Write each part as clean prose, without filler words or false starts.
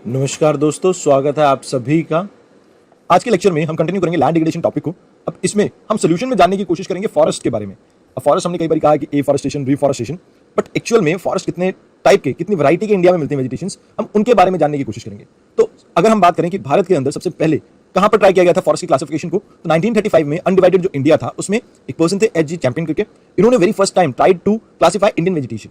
नमस्कार दोस्तों, स्वागत है आप सभी का। आज के लेक्चर में हम कंटिन्यू करेंगे लैंड डिग्रेडेशन टॉपिक को। अब इसमें हम सोल्यूशन में जानने की कोशिश करेंगे फॉरेस्ट के बारे में। अब फॉरेस्ट हमने कई बार कहा है कि एफॉरेस्टेशन, रिफॉरेस्टेशन, बट एक्चुअल में फॉरेस्ट कितने टाइप के, कितनी वैरायटी के इंडिया में मिलते हैं वेजिटेशंस, हम उनके बारे में जानने की कोशिश करेंगे। तो अगर हम बात करें कि भारत के अंदर सबसे पहले कहां पर ट्राई किया गया था फॉरेस्ट की क्लासिफिकेशन को, तो 1935 में अनडिवाइडेड जो इंडिया था उसमें एक पर्सन थे एच.जी. चैंपियन करके। इन्होंने very first time tried to classify Indian vegetation,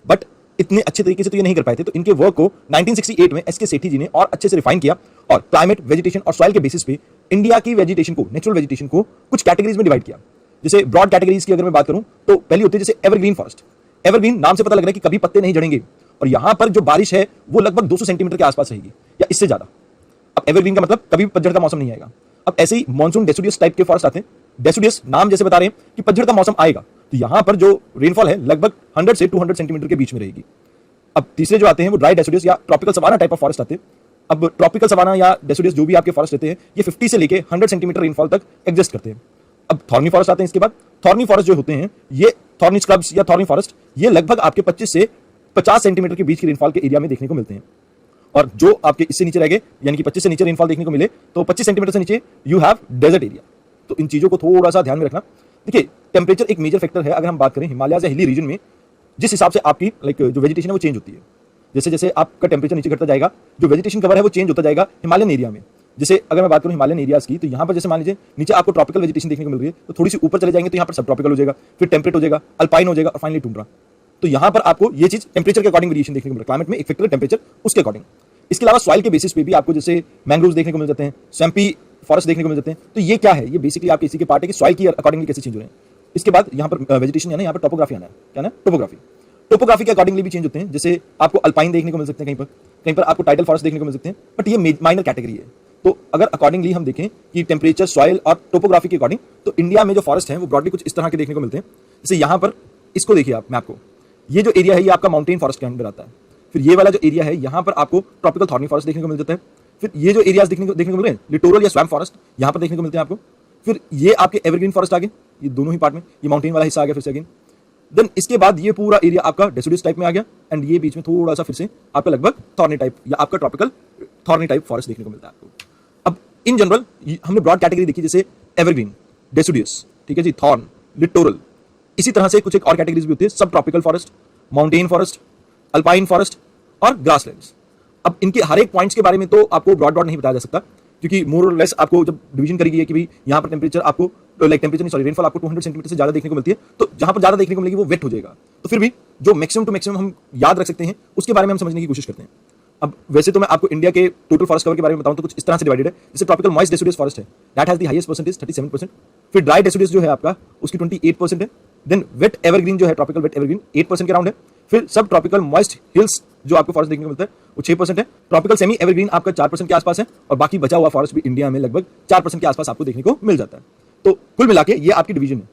but इतने अच्छे तरीके से तो ये नहीं कर पाए थे। तो इनके वर्क को 1968 में एस.के. सेठी जी ने और अच्छे से रिफाइन किया और क्लाइमेट, वेजिटेशन और सॉइल के बेसिस पे इंडिया की वेजिटेशन को, नेचुरल वेजिटेशन को कुछ कैटेगरीज में डिवाइड किया। जैसे ब्रॉड कैटेगरीज की अगर मैं बात करूं तो पहली होती है जैसे एवरग्रीन फॉरेस्ट। एवरग्रीन नाम से पता लग रहा है कि कभी पत्ते नहीं झड़ेंगे और यहां पर जो बारिश है वो लगभग 200 सेंटीमीटर के आसपास रहेगी या इससे ज्यादा। अब एवरग्रीन का मतलब कभी पतझड़ का मौसम नहीं आएगा। अब ऐसे ही मॉनसून डेसिडुअस टाइप के फॉरेस्ट आते हैं। डेसिडुअस नाम जैसे बता रहे हैं कि पतझड़ का मौसम आएगा, तो यहां पर जो रेनफॉल है लगभग 100 से 200 सेंटीमीटर के बीच में रहेगी। अब तीसरे जो आते हैं वो ड्राई डेसिडुअस या tropical savanna type of forest आते हैं। अब ट्रॉपिकल सवाना या डेसिडुअस जो भी आपके फॉरेस्ट रहते हैं ये 50 से लेके 100 सेंटीमीटर रेनफॉल तक एग्जिस्ट करते हैं। अब थॉर्नी फॉरेस्ट आते हैं इसके बाद। थॉर्नी फॉरेस्ट जो होते हैं ये थॉर्नी स्क्रब्स या थॉर्नी फॉरेस्ट, ये लगभग आपके 25 से 50 सेंटीमीटर के बीच की रेनफॉल के एरिया में देखने को मिलते हैं। और जो आपके इससे नीचे रह गए, यानी कि 25 से नीचे रेनफॉल देखने को मिले तो 25 सेंटीमीटर से नीचे यू हैव डेजर्ट एरिया। तो इन चीजों को थोड़ा सा ध्यान में रखना। देखिए, टेम्परेचर एक मेजर फैक्टर है। अगर हम बात करें हिमालय या हिली रीजन में, जिस हिसाब से आपकी जो वेजिटेशन है वो चेंज होती है। जैसे जैसे आपका टेम्परेचर नीचे घटता जाएगा, जो वेजिटेशन कवर है वो चेंज होता जाएगा हिमालयन एरिया में। जैसे अगर मैं बात करूं हिमालयन एरियाज की, तो यहाँ पर जैसे मान लीजिए नीचे आपको ट्रॉपिकल वेजिटेशन देखने को मिल रही है, तो थोड़ी सी ऊपर चले जाएंगे तो यहाँ पर सब ट्रॉपिकल हो जाएगा, फिर टेम्परेट हो जाएगा, अल्पाइन हो जाएगा और फाइनली टुंड्रा। तो यहाँ पर आपको ये चीज टेम्परेचर के अकॉर्डिंग वेरिएशन देखने को मिल रहा है। क्लाइमेट में एक फैक्टर है टेम्परेचर, उसके अकॉर्डिंग। इसके अलावा सॉइल के बेसिस पे भी आपको जैसे मैंग्रोव्स देखने को मिल जाते हैं, स्वैम्पी फॉरेस्ट देखने को मिल जाते हैं। तो ये क्या है, ये बेसिकली आपके इसी के पार्ट है कि सॉइल की अकॉर्डिंगली कैसे चेंज हो रहे हैं। इसके बाद यहाँ पर वेजिटेशन यानी यहाँ पर टोपोग्राफी आना है। क्या ना, टोपोग्राफी। टोपोग्राफी के अकॉर्डिंगली भी चेंज होते हैं। जैसे आपको अल्पाइन देखने को मिल सकते हैं, कहीं पर आपको टाइडल फॉरेस्ट देखने को मिल सकते हैं, बट ये माइनर कैटेगरी है। तो अगर अकॉर्डिंगली हम देखें कि टेम्परेचर, सॉइल और टोपोग्राफी के अकॉर्डिंग, तो इंडिया में जो फॉरेस्ट है वो ब्रॉडली कुछ इस तरह के देखने को मिलते हैं। जैसे यहाँ पर इसको देखिए आप, मैं आपको ये जो एरिया है ये आपका माउंटेन फॉरेस्ट के अंदर आता है। फिर ये वाला जो एरिया है यहाँ पर आपको ट्रॉपिकल थॉर्नी फॉरेस्ट देखने को मिल जाता है। फिर ये जो एरियाज देखने को मिल रहे हैं लिटोरल या स्वैम्प फॉरेस्ट, यहाँ पर देखने को मिलते हैं आपको। फिर ये आपके एवरग्रीन फॉरेस्ट आ गए, ये दोनों ही पार्ट में, ये माउंटेन वाला हिस्सा आ गया फिर से अगेन। देन इसके बाद ये पूरा एरिया आपका डेसिडुअस टाइप में आ गया एंड ये बीच में थोड़ा सा फिर से आपका लगभग थॉर्नी टाइप या आपका ट्रॉपिकल थॉर्नी टाइप फॉरेस्ट देखने को मिलता है आपको। अब इन जनरल हमने ब्रॉड कैटेगरी देखी, जैसे एवरग्रीन, डेसिडुअस, ठीक है जी, थॉर्न, लिटोरल। इसी तरह से कुछ एक और कैटेगरीज भी होती है, सब tropical forest, mountain forest, alpine forest और ग्रासलैंड्स। अब इनके हर एक पॉइंट्स के बारे में तो आपको ब्रॉड नहीं बताया जा सकता, क्योंकि मोर और लेस आपको जब डिवीजन करी गई है कि भाई यहाँ पर टेम्परेचर आपको रेनफॉल आपको 200 सेंटीमीटर से ज्यादा देखने को मिलती है, तो जहां पर ज्यादा देखने को मिलेगी वो वेट हो जाएगा। तो फिर भी जो मैक्सिमम टू मैक्सिमम हम याद रख सकते हैं उसके बारे में हम समझने की कोशिश करते हैं। अब वैसे तो मैं आपको इंडिया के टोटल फॉरेस्ट कवर के बारे में बताऊं तो कुछ इस तरह से डिवाइडेड है। जैसे ट्रॉपिकल मॉइस्ट डेसिडुअस फॉरेस्ट है, that has the highest percentage 37%। फिर ड्राई डेसिडुअस जो है आपका उसकी 28% है। देन वेट एवरग्रीन जो है, ट्रॉपिकल वेट एवरग्रीन 8% के अराउंड है। फिर सब ट्रॉपिकल मॉइस्ट हिल्स जो आपको फॉरेस्ट देखने को मिलता है वो 6% है। ट्रॉपिकल सेमी एवरग्रीन आपका 4% के आसपास है और बाकी बचा हुआ फॉरेस्ट भी इंडिया में लगभग 4% के आसपास आपको देखने को मिल जाता है। तो कुल मिला के ये आपकी डिवीजन है।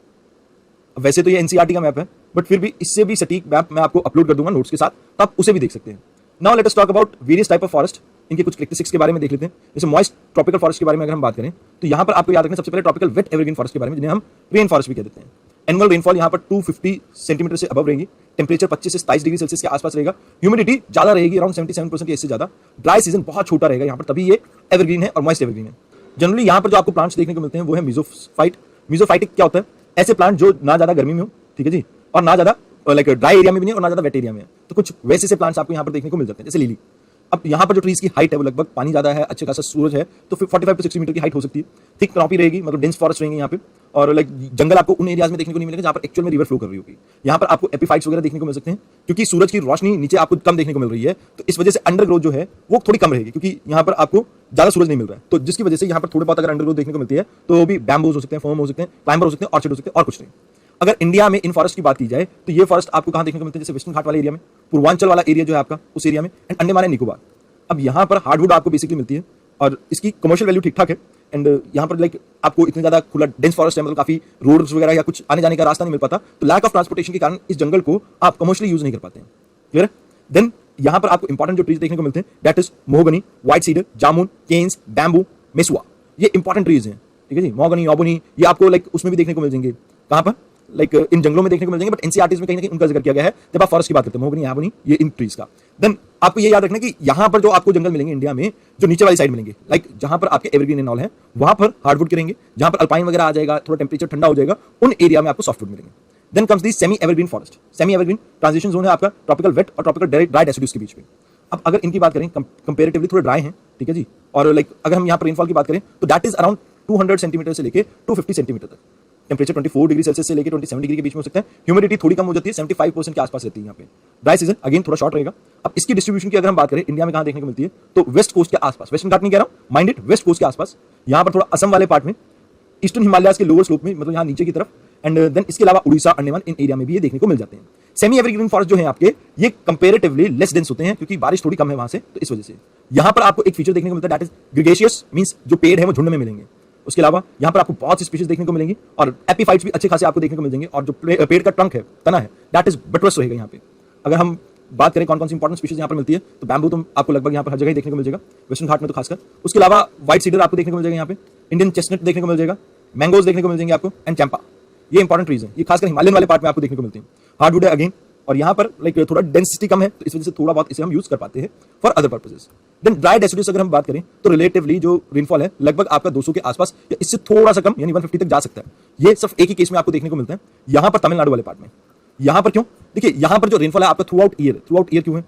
वैसे तो ये एनसीईआरटी का मैप है, बट फिर भी इससे भी सटीक मैप मैं आपको अपलोड कर दूंगा नोट्स के साथ, तो आप उसे भी देख सकते हैं। Now let us talk about various type of forest, इनके कुछ कैरेक्टरिस्टिक्स के बारे में देख लेते हैं। जैसे मॉइस्ट ट्रॉपिकल फॉरेस्ट के बारे में अगर हम बात करें तो यहाँ पर आपको याद रखना सबसे पहले ट्रॉपिकल वेट एवरग्रीन फॉरेस्ट के बारे में, जिन्हें हम रेन फॉरेस्ट भी कह देते हैं। एनुअल रेनफॉल यहाँ पर 250 सेंटीमीटर से अबव रहेगी। टेम्परेचर 25 से 27 डिग्री सेल्सियस के आसपास रहेगा। ह्यूमिडिटी ज्यादा रहेगी, अराउंड 77% या इससे ज्यादा। ड्राई सीजन बहुत छोटा रहेगा यहाँ पर, तभी ये एवरग्रीन है और मॉइस्ट एवरग्रीन है। जनरली यहाँ पर जो आपको प्लांट्स देखने को मिलते हैं वो है मीजोफाइट। मीजोफाइटिक क्या होता है, ऐसे प्लांट जो ना ज्यादा गर्मी में हो, ठीक है जी, और ना ज्यादा ड्राई एरिया में भी नहीं और ना ज्यादा वेट एरिया में है। तो कुछ वैसे से प्लांट्स आपको यहाँ पर देखने को मिल जाते हैं, जैसे लिली। अब यहाँ पर जो ट्रीज की हाइट है वो लगभग, पानी ज्यादा है, अच्छे खासा सूरज है, तो 45 से 60 मीटर की हाइट हो सकती है। थिक क्रॉपी रहेगी, मतलब डेंस फॉरेस्ट रहेंगे यहाँ पे। और जंगल आपको उन एरियाज में देखने को नहीं मिलेगा जहाँ पर एक्चुअल में रिवर फ्लो कर रही होगी। यहाँ पर आपको एपिफाइट्स वगैरह देखने को मिल सकते हैं, क्योंकि सूरज की रोशनी नीचे आपको कम देखने को मिल रही है, तो इस वजह से अंडरग्रोथ जो है वो थोड़ी कम रहेगी, क्योंकि यहाँ पर आपको ज्यादा सूरज नहीं मिल रहा है। तो जिसकी वजह से यहाँ पर थोड़े बहुत अगर अंडरग्रोथ देखने को मिलती है तो वो भी बैम्बूज हो सकते हैं, फर्म हो सकते हैं, क्लाइंबर हो सकते हैं, ऑर्चिड हो सकते हैं और कुछ नहीं। अगर इंडिया में इन फॉरेस्ट की बात की जाए तो ये फॉरेस्ट आपको कहाँ देखने को मिलते हैं, जैसे वेस्टर्न घाट वाले एरिया में, पूर्वांचल वाला एरिया जो है आपका उस एरिया में, एंड अंडमान एंड निकोबार। अब यहाँ पर हार्डवुड आपको बेसिकली मिलती है और इसकी कमर्शियल वैल्यू ठीक ठाक है। एंड यहाँ पर आपको इतनी ज्यादा खुला डेंस फॉरेस्ट है, मतलब काफी रोड्स वगैरह या कुछ आने जाने का रास्ता नहीं मिल पाता, तो लैक ऑफ ट्रांसपोर्टेशन के कारण इस जंगल को आप कमर्शियली यूज नहीं कर पाते हैं। क्लियर? देन यहाँ पर आपको इंपॉर्टेंट जो ट्रीज देखने को मिलते हैं that is mahogany, white cedar, jamun, canes, bamboo, mesua. ये इंपॉर्टेंट ट्रीज हैं, ठीक है जी। मोहगनी, ओबोनी, ये आपको उसमें भी देखने को मिल जाएंगे। कहाँ पर? लाइक इन जंगलों में देखने को मिल जाएंगे, बट एनसीईआरटी में कहीं ना कहीं उनका जिक्र किया गया है जब आप फॉरेस्ट की बात करते हैं, महोगनी, याबनी, ये इन ट्रीज का। देन आपको ये याद रखना कि यहाँ पर जो आपको जंगल मिलेंगे इंडिया में, जो नीचे वाली साइड मिलेंगे, लाइक जहां पर आपके एवरग्रीन एंड ऑल है, वहां पर हार्डवुड के रहेंगे। जहां पर अल्पाइन वगैरह आ जाएगा, थोड़ा टेम्परेचर ठंडा हो जाएगा, उन एरिया में आपको सॉफ्टवुड मिलेंगे। Then comes the semi evergreen forest. Semi evergreen transition zone है आपका ट्रॉपिकल वेट और ट्रॉपिकल ड्राई डेसिड्यूज के बीच में। अब अगर इनकी बात करें, कंपेरेटिवली थोड़े ड्राई हैं, ठीक है जी, और लाइक अगर हम यहाँ पर रेनफॉल की बात करें तो दैट इज अराउंड 200 सेंटीमीटर से लेके 250 सेंटीमीटर तक। टेम्परेचर 24 डिग्री सेल्सियस से लेकर 27 डिग्री के बीच में हो सकता है। ह्यूमिडिटी थोड़ी कम हो जाती है, 75% के आसपास रहती है यहाँ पे। ड्राई सीजन अगेन थोड़ा शॉर्ट रहेगा। अब इसकी डिस्ट्रीब्यूशन की अगर हम बात करें इंडिया में कहाँ देखने को मिलती है, तो वेस्ट कोस्ट के आसपास, वेस्टर्न घाट नहीं कह रहा हूँ, माइंड इट, वेस्ट कोस्ट के आसपास, यहाँ पर थोड़ा असम वाले पार्ट में, ईस्टर्न हिमालयाज के लोअर स्लोप में, मतलब यहाँ नीचे की तरफ, एंड देन इसके अलावा उड़ीसा, अंडमान, इन एरिया में भी ये देखने को मिल जाते हैं। सेमी एवरग्रीन फॉरेस्ट जो है आपके, ये कंपेरेटिवली लेस डेंस होते हैं क्योंकि बारिश थोड़ी कम है वहां से, तो इस वजह से यहाँ पर आपको एक फीचर देखने को मिलता है, दैट इज ग्रेगेशियस, मींस जो पेड़ है वो झुंड में मिलेंगे। उसके अलावा यहाँ पर आपको बहुत सी स्पीशीज देखने को मिलेंगी और एपीफाइट्स भी अच्छे खासे आपको देखने को मिल जाएंगे। और जो पेड़ का ट्रंक है, तना है, दैट इज बटरस रहेगा यहाँ पे। अगर हम बात करें कौन कौन सी इंपॉर्टेंट स्पीशीज यहाँ पर मिलती है, तो बैम्बू तो आपको लगभग यहाँ पर हर जगह ही देखने को मिल जाएगा, वेस्टर्न घाट में तो खासकर। उसके अलावा व्हाइट सीडर आपको देखने को मिल जाएगा यहाँ पे, इंडियन चेस्टनट देखने को मिल जाएगा, मैंगोज देखने को मिल जाएंगे आपको, एंड चैंपा। ये इंपॉर्टेंट ट्रीज है, ये खासकर हिमालयन वाले पार्ट में आपको देखने को मिलते हैं। हार्डवुड है अगेन, और यहाँ पर लाइक थोड़ा डेंसिटी कम है, तो इस वजह से थोड़ा बहुत इसे हम यूज कर पाते हैं for other purposes. Then dry deciduous अगर हम बात करें तो रिलेटिवली जो रेनफॉल है लगभग आपका 200 के आसपास या इससे थोड़ा सा कम, यानी 150 तक जा सकता है। ये सिर्फ एक ही केस में आपको देखने को मिलता है, यहाँ पर तमिलनाडु वाले पार्ट में। यहाँ पर क्यों? देखिए यहाँ पर जो रेनफॉल है आपका थ्रू आउट ईयर क्यों है?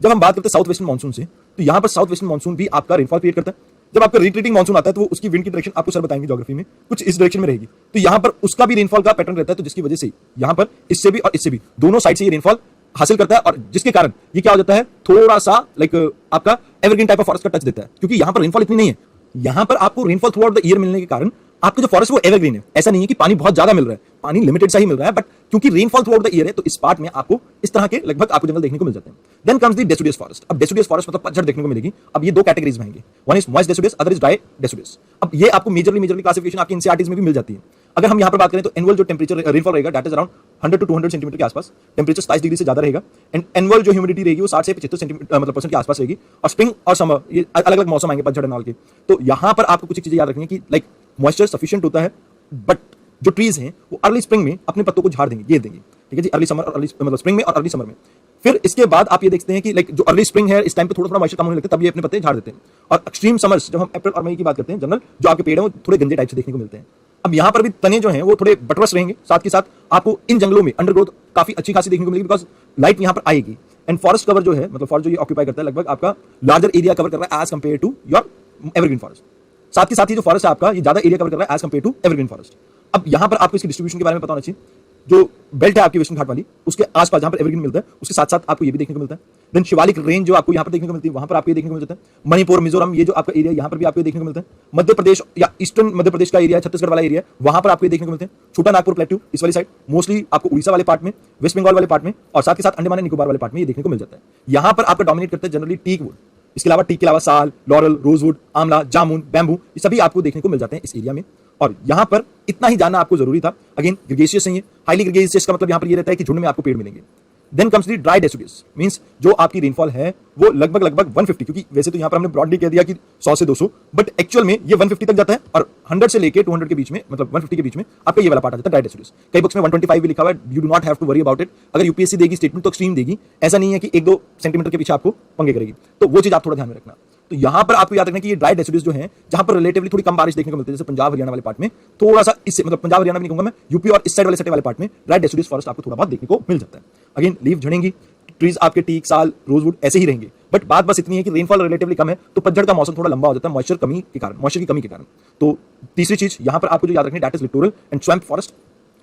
जब हम बात करते हैं साउथ वेस्टर्न मानसून से, तो यहाँ पर साउथ वेस्टर्न मानसून भी आपका रेनफॉल क्रिएट करता है। जब आपका रिट्रीटिंग मानसून आता है तो वो उसकी विंड की डायरेक्शन आपको सर बताएंगे ज्योग्राफी में, कुछ इस डायरेक्शन में रहेगी, तो यहाँ पर उसका भी रेनफॉल का पैटर्न रहता है, तो जिसकी वजह से यहाँ पर इससे भी और इससे भी दोनों साइड से ये रेनफॉल हासिल करता है, और जिसके कारण ये क्या हो जाता है, थोड़ा सा लाइक आपका एवरग्रीन टाइप ऑफ फॉरेस्ट का टच देता है, क्योंकि यहाँ पर रेनफॉल इतनी नहीं है। यहाँ पर आपको rainfall through out the year मिलने के कारण आपका जो फॉरेस्ट वो एवरग्रीन है। ऐसा नहीं है कि पानी बहुत ज्यादा मिल रहा है, पानी लिमिटेड सा ही मिल रहा है, बट क्योंकि rainfall through out the year है, तो इस पार्ट में आपको इस तरह के लगभग आपको जंगल देखने को मिल जाते हैं। Then comes the deciduous forest. अब डेसिडुअस फॉरेस्ट मतलब पतझड़ देखने को मिलेगी। अब ये दो कैटेगरीज में आएंगे, one is moist deciduous, other is dry deciduous. अब ये आपको मेजरली क्लासिफिकेशन आपकी एनसीईआरटीज में भी मिल जाती है। अगर हम यहाँ पर बात करें तो एनुअल जो टेम्परेचर रेनफॉल रहेगा that is around 100 to 200 centimetre के आसपास, टेम्परेचर 27 डिग्री से ज्यादा रहेगा, एंड एनुअल जो ह्यूमिडिटी रहेगी वो 60 से 75 सेंटीमीटर मतलब % के आसपास रहेगी। और स्प्रिंग और समर ये अलग अलग मौसम आएंगे पतझड़ नाल के, तो यहाँ पर आपको कुछ चीजें याद रखनी है कि लाइक मॉइस्चर सफिशिएंट होता है, बट जो ट्रीज हैं वो अर्ली स्प्रिंग में अपने पत्तों को झाड़ देंगे, गिर देंगे, ठीक है जी, अर्ली समर और अर्ली मतलब स्प्रिंग में और अर्ली समर में। फिर इसके बाद आप ये देखते हैं कि लाइक जो अर्ली स्प्रिंग है इस टाइम पे थोड़ा थोड़ा मॉइस्चर कम होने लगता है, तब ये अपने पत्ते झाड़ देते हैं। और एक्सट्रीम समर्स जब हम अप्रैल और मई की बात करते हैं, जनरल जो आपके पेड़ हैं वो थोड़े गंदे टाइप से देखने को मिलते हैं। अब यहाँ पर भी तने जो हैं वो थोड़े बटरस रहेंगे, साथ के साथ आपको इन जंगलों में अंडरग्रोथ काफी अच्छी खासी देखने को मिलेगी, बिकॉज लाइट यहाँ पर आएगी। एंड फॉरेस्ट कवर जो है, मतलब फॉरेस्ट जो ये ऑक्यूपाई करता है, लगभग आपका लार्जर एरिया कवर कर रहा है as compare to your evergreen forest. साथ के साथ ये जो फॉरेस्ट है आपका, ये ज्यादा एरिया कवर कर रहा है as compare to evergreen forest. अब यहाँ पर आपको इसकी डिस्ट्रीब्यूशन के बारे में पता होना चाहिए। जो बेल्ट है आपकी वेस्टर्न घाट वाली, उसके आसपास जहां पर एवरग्रीन मिलता है, उसके साथ साथ आपको ये भी देखने को मिलता है। देन शिवालिक रेंज जो आपको यहाँ पर देखने को मिलती है, वहां पर आपको ये देखने को मिल जाता है। मणिपुर, मिजोरम, ये जो आपका एरिया यहाँ पर भी आपको देखने को मिलता है। मध्य प्रदेश या ईस्टर्न मध्य प्रदेश का एरिया, छत्तीसगढ़ वाला एरिया, वहां पर आपको ये देखने को मिलते हैं। छोटा नागपुर प्लेट्यू इस वाली साइड, मोस्टली आपको उड़ीसा वाले पार्ट में, वेस्ट बंगाल वाले पार्ट में, और साथ के साथ अंडमान एंड निकोबार वाले पार्ट में ये देखने को मिल जाता है। यहाँ पर आपका डोमिनेट करता है जनरली टीक वुड। इसके अलावा टीक के अलावा साल, लॉरल, रोजवुड, आंवला, जामुन, बैम्बू, ये सभी आपको देखने को मिल जाते हैं इस एरिया में। और यहाँ पर इतना ही जानना आपको जरूरी था। अगेन ग्रेगेशियस है, हाईली ग्रेगेशियस का मतलब यहाँ पर ये रहता है कि झुंड में आपको पेड़ मिलेंगे। Then comes the dry deciduous, means जो आपकी रेनफॉल है वो लगभग 150, क्योंकि वैसे तो यहाँ पर हमने ब्रॉडली कह दिया कि 100 से 200, बट एक्चुअल में ये 150 तक जाता है, और 100 से लेके 200 के बीच में, मतलब 150 के बीच में आपका ये वाला पार्ट आ जाता है ड्राई डेसिडुअस। कई बुक्स में 125 भी लिखा हुआ है, you do not have to worry about it. अगर यूपीएससी देगी स्टेटमेंट तो एक्सट्रीम देगी, ऐसा नहीं है कि 1-2 सेंटीमीटर के पीछे आपको पंगे करेगी, तो वो चीज आप थोड़ा ध्यान में रखना। तो यहाँ पर आपको याद रखना कि ये ड्राई डेसिडुअस जो है, जहां पर रिलेटिवली थोड़ी कम बारिश देखने को मिलती है, जैसे पंजाब हरियाणा वाले पार्ट में थोड़ा सा, इससे मतलब पंजाब हरियाणा में नहीं कहूंगा मैं, यूपी और इस साइड वाले सटे वाले पार्ट में ड्राई डेसिडुअस फॉरेस्ट आपको थोड़ा बहुत देखने को मिल जाता है। अगेन लीव झड़ेंगी, ट्रीज आपके टीक, साल, रोजवुड ऐसे ही रहेंगे, बट बात बस इतनी है कि रेनफॉल रिलेटिवली कम है, तो पतझड़ का मौसम थोड़ा लंबा हो जाता है मॉइस्चर की कमी के कारण। तो तीसरी चीज यहाँ पर आपको जो याद रखनी है, that is littoral and swamp forest.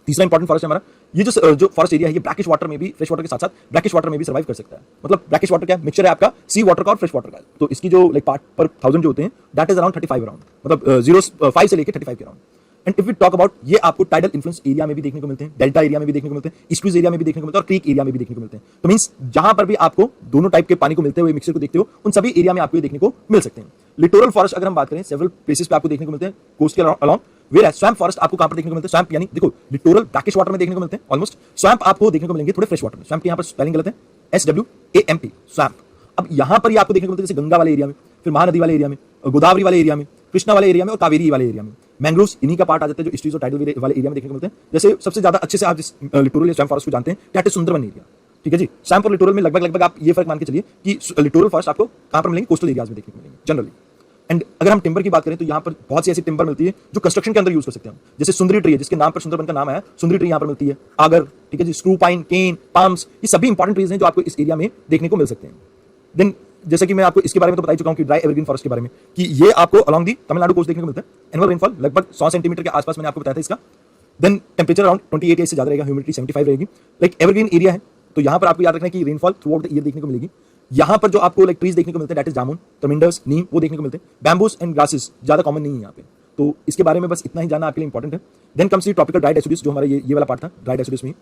तीसरा इंपॉर्टेंट फॉरेस्ट है हमारा, ये जो फॉरेस्ट एरिया है, ये ब्रैकिश वाटर में भी, फ्रेश वाटर के साथ साथ ब्रैकिश वाटर में भी सर्वाइव कर सकता है। मतलब ब्रैकिश वाटर क्या मिक्सचर है आपका सी वाटर का और फ्रेश वाटर का, तो इसकी जो लाइक पार्ट पर 1000 जो होते हैं, दैट इज अराउंड 35 अराउंड, मतलब 0.5 से लेकर 35 के around. And if we talk about, ये आपको टाइडल इन्फ्लुएंस एरिया में भी देखने को मिलते हैं, डेल्टा एरिया में भी देखने को मिलते हैं, ईस्टर्न एरिया में भी देखने को मिलते हैं, और क्रीक एरिया में भी देखने को मिलते हैं। तो मींस जहां पर भी आपको दोनों टाइप के पानी को मिलते हुए मिक्सचर को देखते हो, उन सभी एरिया में आपको ये देखने को मिल सकते हैं। लिटोरल फॉरेस्ट अगर हम बात करें, सेवरल प्लेसेस पे आपको देखने को मिलते हैं कोस्ट के अलाउंग। वेयर स्वैम्प फॉरेस्ट आपको कहां पर देखने को मिलते हैं? स्वैम्प यानी देखो, लिटोरल ब्रैकिश वाटर में देखने को मिलते हैं ऑलमोस्ट, स्वैम्प आपको देखने को मिलेंगे थोड़े फ्रेश वाटर में। स्वैम्प की यहाँ पर स्पेलिंग गलत है, SWAMP स्वैम्प। अब यहां पर ही आपको देखने को मिलते हैं जैसे गंगा वाले एरिया में, फिर महानदी वाले एरिया में, गोदावरी वाले एरिया में, कृष्णा वाले एरिया में और कावेरी वाले एरिया में। मैंग्रोव्स इन्हीं का पार्ट आ जाता है जो स्ट्रीज और टाइडल वाले एरिया में देखने को मिलते हैं। जैसे सबसे ज्यादा अच्छे से आप जिस लिटोरल या स्वैम्प फॉरेस्ट को जानते हैं, दैट इज सुंदरवन एरिया। ठीक है जी, स्वैम्प और लिटोरल में लगभग आप ये फर्क मान के चलिए कि लिटोरल फॉरेस्ट आपको कहां पर मिलेंगे, कोस्टल एरियाज में देखने को मिलेंगे जनरली। एंड अगर हम टिम्बर की बात करें तो यहाँ पर बहुत सी ऐसी टिम्बर मिलती है जो कंस्ट्रक्शन के अंदर यूज कर सकते हैं हम। जैसे सुंदरी ट्री है, जिसके नाम पर सुंदरबन का नाम है, सुंदरी ट्री यहाँ पर मिलती है। आगर, ठीक है जी, स्क्रू पाइन, केन, पाम्स, ये सभी इंपॉर्टेंट ट्रीज हैं जो आपको इस एरिया में देखने को मिल सकते हैं। देन जैसे कि मैं आपको इसके बारे में तो बता ही चुका हूं कि ड्राई एवरग्रीन फॉरेस्ट के बारे में, कि ये आपको अलॉन्ग दी तमिलनाडु कोस्ट देखने को मिलता है। एनुअल रेनफॉल लगभग 100 सेंटीमीटर के आसपास मैंने आपको बताया था इसका। देन टेम्परेचर अराउंड 28 या इससे ज्यादा रहेगा, ह्यूमिडिटी 75 रहेगी। लाइक एवरग्रीन एरिया है तो यहाँ पर आपको याद रखना है कि rainfall through out the year देखने को मिलेगी। यहाँ पर जो आपको लाइक ट्रीज देखने को मिलते हैं दैट इज जामुन, टर्मिंडर्स, नीम, वो देखने को मिलते हैं। बैम्बूस एंड ग्रासेस ज्यादा कॉमन नहीं है यहाँ पे, तो इसके बारे में बस इतना ही जानना आपके लिए इंपॉर्टेंट है। Then comes the tropical dry deciduous, जो हमारा ये वाला पार्ट था ड्राई डेसिडुअस में।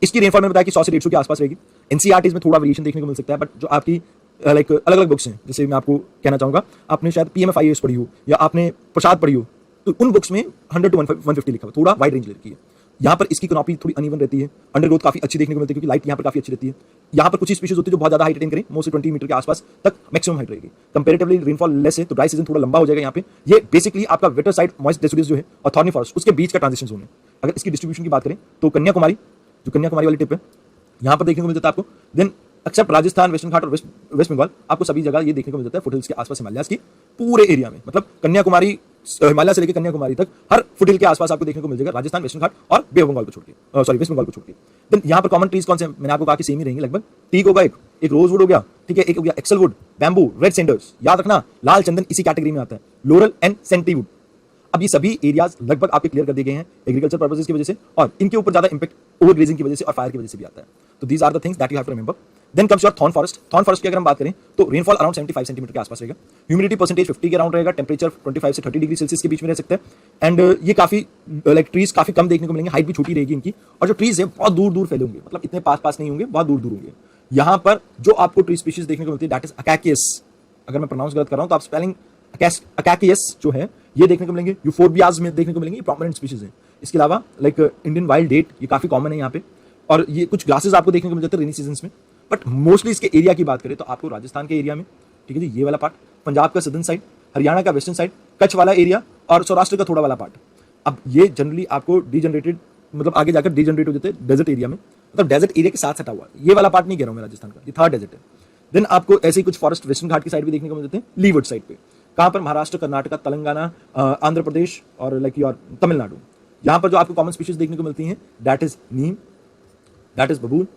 इसकी रेनफॉल मैंने बताया कि 100 से 150 के आसपास रहेगी। एनसीईआरटीज में थोड़ा वेरिएशन देखने को मिल सकता है, बट जो आपकी लाइक अलग अलग बुक्स हैं, जैसे मैं आपको कहना चाहूंगा, आपने शायद पीएमएफआईएस पढ़ी हो या आपने प्रसाद पढ़ी हो, तो उन बुक्स में 100 to 150 लिखा हुआ, थोड़ा वाइड रेंज रखी है। यहाँ पर इसकी कनॉपी थोड़ी अनइवन रहती है, अंडरग्रोथ काफी अच्छी देखने को मिलती है क्योंकि लाइट यहाँ पर काफी अच्छी रहती है। यहाँ पर कुछ स्पीशीज होती है जो बहुत ज्यादा हाइट अटेन करें, मोस्ट से 20 मीटर के आसपास तक मैक्सिमम हाइट रहेगी। कंपैरेटिवली रेनफॉल लेस है तो ड्राई सीजन थोड़ा लंबा हो जाएगा यहाँ पे। ये बेसिकली आपका वेटर साइड मॉइस्ट डेसिडुअस जो है और थॉर्नी फॉरेस्ट, उसके बीच का ट्रांजिशन जोन है। अगर इसकी डिस्ट्रीब्यूशन की बात करें तो कन्याकुमारी, जो कन्याकुमारी वाली टिप है, यहाँ पर देखने को मिल जाता है आपको। देन एक्सेप्ट राजस्थान, वेस्टर्न घाट और वेस्ट बंगाल, आपको सभी जगह ये देखने को मिल जाता है फुटहिल्स के आसपास, हिमालयास की पूरे एरिया में, मतलब कन्याकुमारी, हिमालय से लेकर कन्याकुमारी तक हर फुटहिल के आसपास आपको देखने को मिल जाएगा, राजस्थान, वेस्टर्न घाट और बे ऑफ बंगाल को छोड़ के, सॉरी वेस्ट बंगाल को छोड़ के। देन यहाँ पर कॉमन ट्रीज कौन से हैं? मैंने आपको कहा कि सेम ही रहेंगे लगभग। टीक होगा, एक रोजवुड हो गया, ठीक है, एक हो गया axle wood, bamboo, red sanders, याद रखना लाल चंदन इसी कैटेगरी में आता है, लोरल एंड सेंटीवुड। अब ये सभी एरियाज लगभग आपके क्लियर कर दिए गए हैं एग्रीकल्चर पर्पसेस की वजह से, और इनके ऊपर ज्यादा इंपैक्ट ओवर ग्रेजिंग की वजह से और फायर की वजह से भी आता है। तो these are the things that you have to remember. Then comes your thorn forest. Thorn forest की अगर हम बात करें तो रेनफॉल अराउंड 75 सेंटीमीटर के आसपास रहेगा, ह्यूमिडिटी परसेंटेज 50 के अराउंड रहेगा, टेम्परेचर 25 से 30 डिग्री सेल्सियस के बीच में रह सकता है। एंड ये काफी लाइक ट्रीज काफी कम देखने को मिलेंगे, हाइट भी छोटी रहेगी इनकी, और जो ट्रीज है बहुत दूर दूर फैले होंगे, मतलब इतने पास नहीं होंगे, बहुत दूर दूर होंगे। यहाँ पर जो आपको ट्री स्पीशीज देखने को मिलती है दैट इज अकैकियस। अगर मैं प्रोनाउंस गलत कर रहा हूँ तो आप स्पेलिंग अकैकियस जो है ये देखने को मिलेंगे, यूफोर्बियाज में देखने को मिलेंगे, ये प्रोमिनेंट स्पीशीज है। इसके अलावा लाइक इंडियन वाइल्ड डेट, ये काफी कॉमन है यहाँ पे, और ये कुछ ग्लासेस आपको देखने को मिल जाते हैं रेनी सीजन में। बट मोस्टली इसके एरिया की बात करें तो आपको राजस्थान के एरिया में, ठीक है जी, ये वाला पार्ट, पंजाब का सदर्न साइड, हरियाणा का वेस्टर्न साइड, कच्छ वाला एरिया और सौराष्ट्र का थोड़ा वाला पार्ट। अब ये जनरली आपको डीजनरेटेड, मतलब आगे जाकर डीजनरेट हो जाते हैं डेजर्ट एरिया में, मतलब डेजर्ट एरिया के साथ सटा हुआ। ये वाला पार्ट नहीं कह रहा हूँ मैं राजस्थान का, ये थर्ड डेजर्ट है। देन आपको ऐसे ही कुछ फॉरेस्ट वेस्टर्न घाट की साइड भी देखने को मिल जाते हैं, लीवर्ड साइड पे, कहाँ पर महाराष्ट्र, कर्नाटका, तेलंगाना, आंध्र प्रदेश और लाइक योर तमिलनाडु। यहाँ पर जो आपको कॉमन स्पीशीज देखने को मिलती हैं that is Neem, that is बबूल,